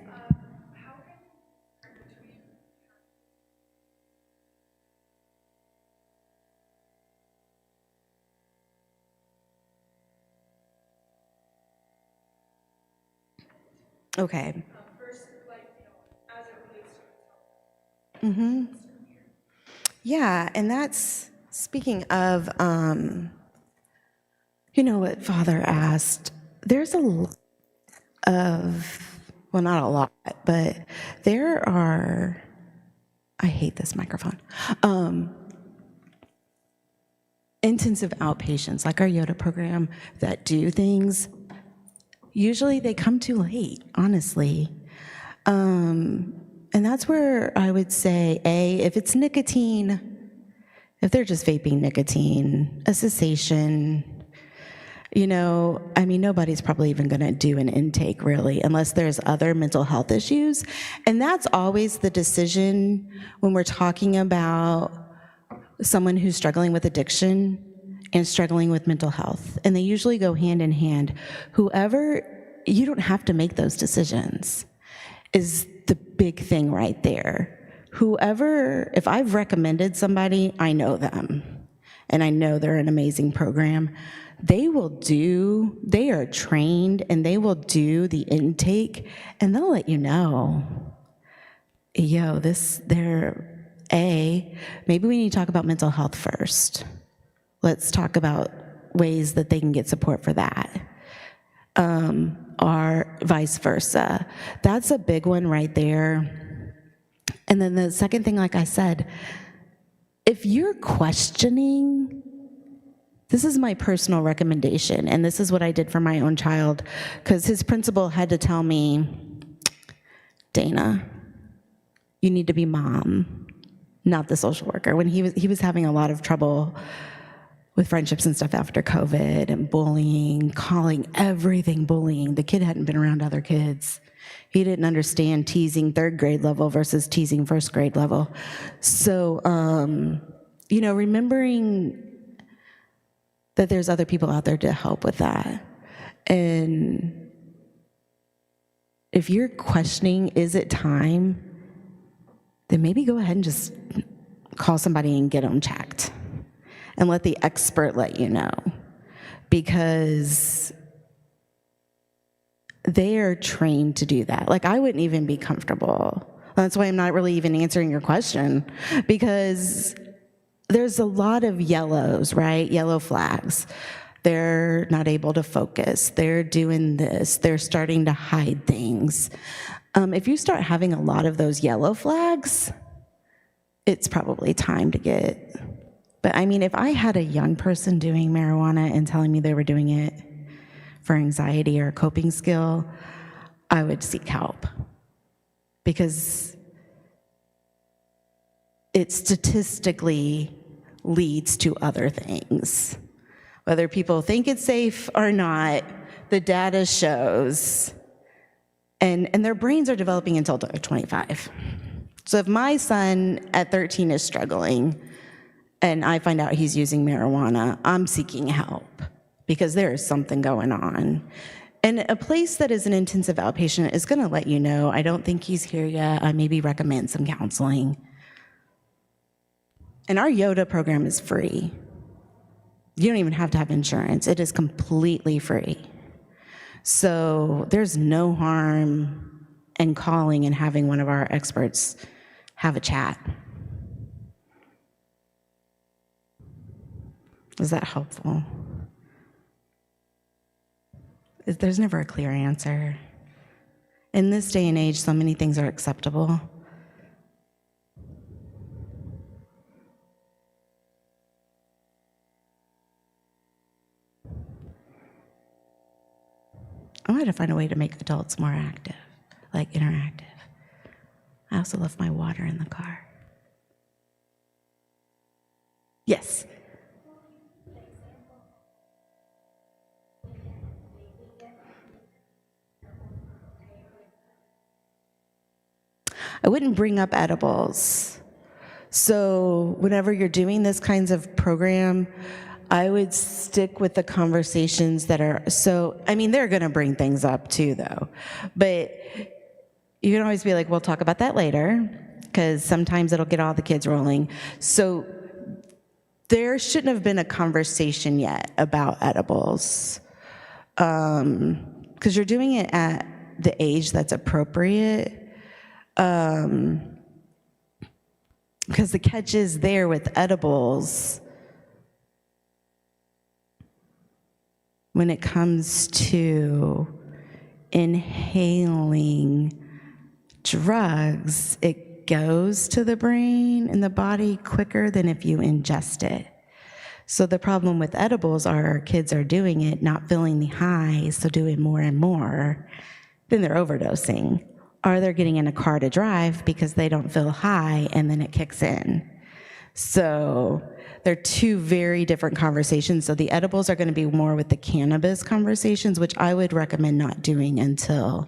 Okay. First, like, as it relates to Yeah, and that's speaking of, what Father asked. There's a lot of, well, not a lot, but there are. I hate this microphone. Intensive outpatients, like our Yoda program, that do things. Usually, they come too late. Honestly. And that's where I would say, if it's nicotine, if they're just vaping nicotine, a cessation, nobody's probably even going to do an intake really, unless there's other mental health issues. And that's always the decision when we're talking about someone who's struggling with addiction and struggling with mental health. And they usually go hand in hand. You don't have to make those decisions, is the big thing right there. If I've recommended somebody, I know them, and I know they're an amazing program. They are trained, and they will do the intake, and they'll let you know, maybe we need to talk about mental health first. Let's talk about ways that they can get support for that. Or vice versa. That's a big one right there. And then the second thing, like I said, if you're questioning, this is my personal recommendation, and this is what I did for my own child, because his principal had to tell me, Dana, you need to be mom, not the social worker. When he was having a lot of trouble with friendships and stuff after COVID and bullying, calling everything bullying. The kid hadn't been around other kids. He didn't understand teasing third grade level versus teasing first grade level. So, remembering that there's other people out there to help with that. And if you're questioning, is it time, then maybe go ahead and just call somebody and get them checked. And let the expert let you know, because they are trained to do that. Like, I wouldn't even be comfortable. That's why I'm not really even answering your question, because there's a lot of yellows, right? Yellow flags. They're not able to focus. They're doing this. They're starting to hide things. If you start having a lot of those yellow flags, it's probably time to get. But if I had a young person doing marijuana and telling me they were doing it for anxiety or a coping skill, I would seek help, because it statistically leads to other things. Whether people think it's safe or not, the data shows, and their brains are developing until they're 25. So if my son at 13 is struggling, and I find out he's using marijuana, I'm seeking help, because there is something going on. And a place that is an intensive outpatient is gonna let you know, I don't think he's here yet, I maybe recommend some counseling. And our Yoda program is free. You don't even have to have insurance. It is completely free. So there's no harm in calling and having one of our experts have a chat. Is that helpful? There's never a clear answer. In this day and age, so many things are acceptable. I wanted to find a way to make adults more active, like interactive. I also left my water in the car. Yes. I wouldn't bring up edibles. So whenever you're doing this kinds of program, I would stick with the conversations that are, they're gonna bring things up too though. But you can always be like, we'll talk about that later, because sometimes it'll get all the kids rolling. So there shouldn't have been a conversation yet about edibles. Because you're doing it at the age that's appropriate. Because the catch is there with edibles, when it comes to inhaling drugs, it goes to the brain and the body quicker than if you ingest it. So the problem with edibles are kids are doing it, not feeling the high, so doing more and more, then they're overdosing. Or they're getting in a car to drive because they don't feel high, and then it kicks in. So they're two very different conversations. So the edibles are going to be more with the cannabis conversations, which I would recommend not doing until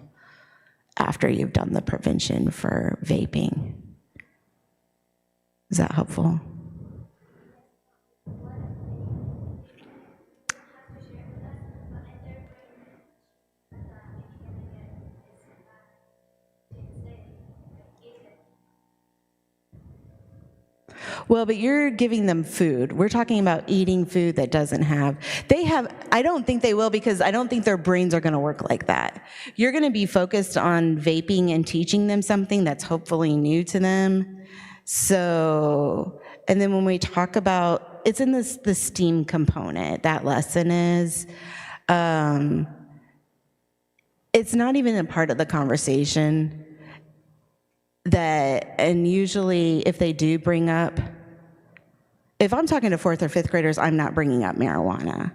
after you've done the prevention for vaping. Is that helpful? Well, but you're giving them food. We're talking about eating food that doesn't have, I don't think they will, because I don't think their brains are gonna work like that. You're gonna be focused on vaping and teaching them something that's hopefully new to them. So, and then when we talk about, it's in this, the STEAM component, that lesson is, it's not even a part of the conversation that, and usually if they do bring up, if I'm talking to fourth or fifth graders, I'm not bringing up marijuana.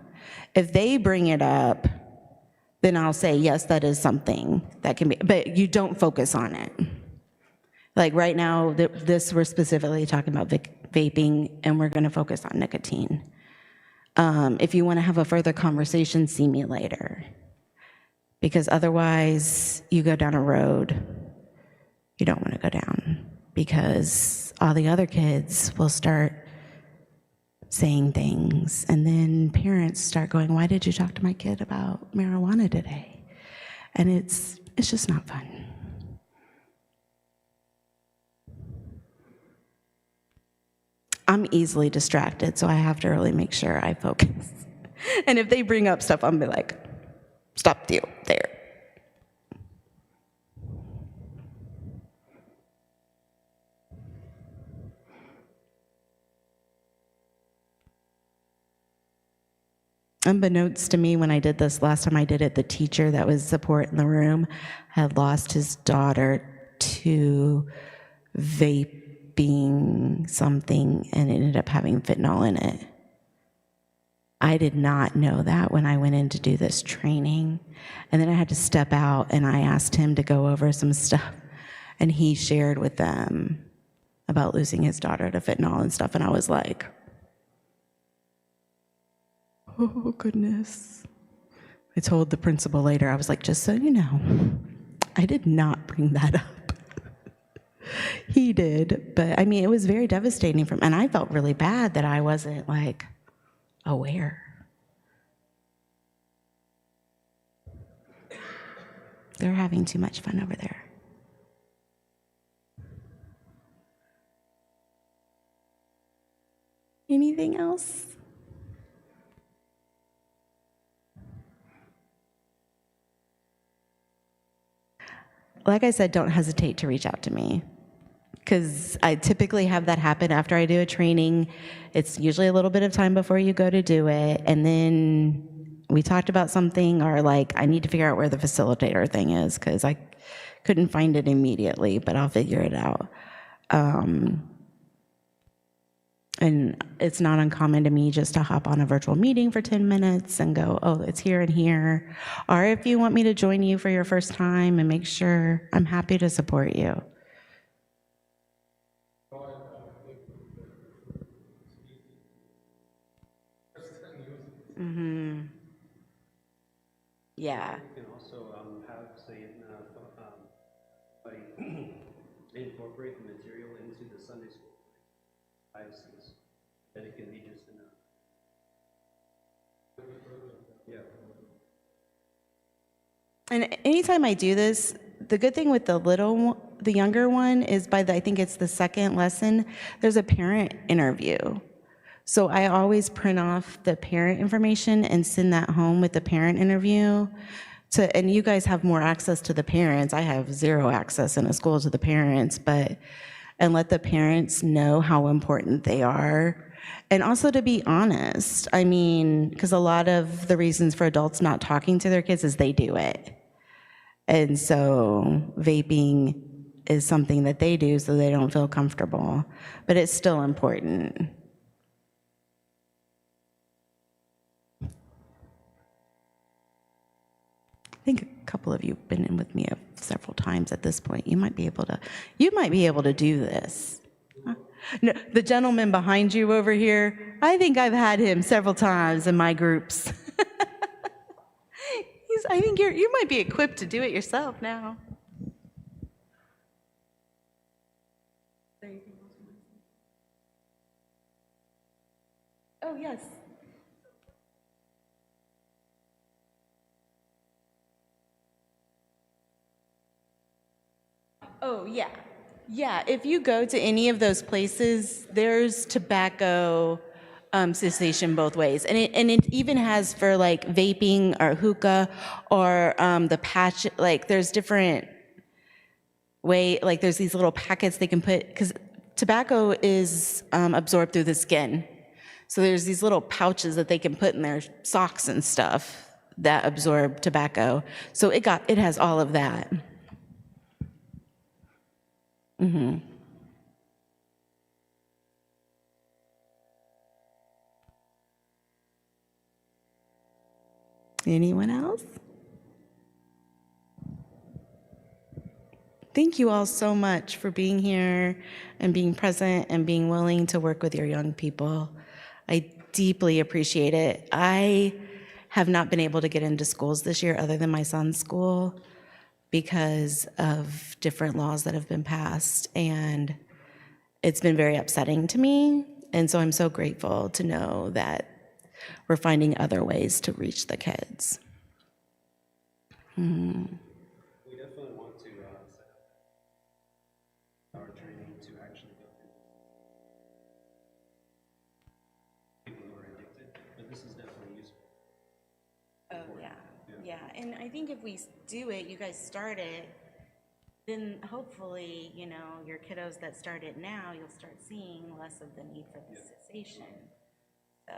If they bring it up, then I'll say, yes, that is something that can be, but you don't focus on it. Like right now, this we're specifically talking about vaping, and we're gonna focus on nicotine. If you wanna have a further conversation, see me later. Because otherwise, you go down a road you don't wanna go down, because all the other kids will start saying things, and then parents start going, why did you talk to my kid about marijuana today? And it's just not fun. I'm easily distracted, so I have to really make sure I focus. And if they bring up stuff, I'm be like, stop you there. Unbeknownst to me, when I did this last time I did it, the teacher that was support in the room had lost his daughter to vaping something, and it ended up having fentanyl in it. I did not know that when I went in to do this training. And then I had to step out, and I asked him to go over some stuff, and he shared with them about losing his daughter to fentanyl and stuff, and I was like, oh, goodness. I told the principal later, I was like, just so you know, I did not bring that up. He did, but I mean, it was very devastating for him, and I felt really bad that I wasn't like aware. They're having too much fun over there. Anything else? Like I said, don't hesitate to reach out to me, because I typically have that happen after I do a training. It's usually a little bit of time before you go to do it, and then we talked about something, or like I need to figure out where the facilitator thing is, because I couldn't find it immediately, but I'll figure it out. And it's not uncommon to me just to hop on a virtual meeting for 10 minutes and go, oh, it's here and here. Or if you want me to join you for your first time and make sure, I'm happy to support you. Mm-hmm. Yeah. You can also have, say, like incorporate the material into the Sunday school classes, that it can be just enough. Yeah. And anytime I do this, the good thing with the younger one is I think it's the second lesson, there's a parent interview. So I always print off the parent information and send that home with the parent interview, and you guys have more access to the parents. I have zero access in a school to the parents, and let the parents know how important they are. And also to be honest, I mean, because a lot of the reasons for adults not talking to their kids is they do it. And so vaping is something that they do so they don't feel comfortable, but it's still important. I think a couple of you have been in with me several times at this point. You might be able to do this. Huh? No, the gentleman behind you over here, I think I've had him several times in my groups. I think you might be equipped to do it yourself now. Oh, yes. Oh, yeah. Yeah, if you go to any of those places, there's tobacco cessation both ways. And it even has for like vaping or hookah or the patch, like there's different like there's these little packets they can put, because tobacco is absorbed through the skin. So there's these little pouches that they can put in their socks and stuff that absorb tobacco. So it has all of that. Anyone else? Thank you all so much for being here and being present and being willing to work with your young people. I deeply appreciate it. I have not been able to get into schools this year other than my son's school because of different laws that have been passed, and it's been very upsetting to me. And so I'm so grateful to know that we're finding other ways to reach the kids. We definitely want to set up our training to actually go through people who are addicted, but this is definitely useful. Oh, yeah. And I think if we do it, you guys start it, then hopefully, your kiddos that start it now, you'll start seeing less of the need for the cessation. So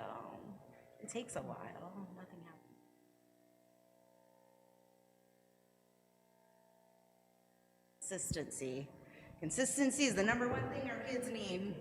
it takes a while. Nothing happens. Consistency. Consistency is the number one thing our kids need.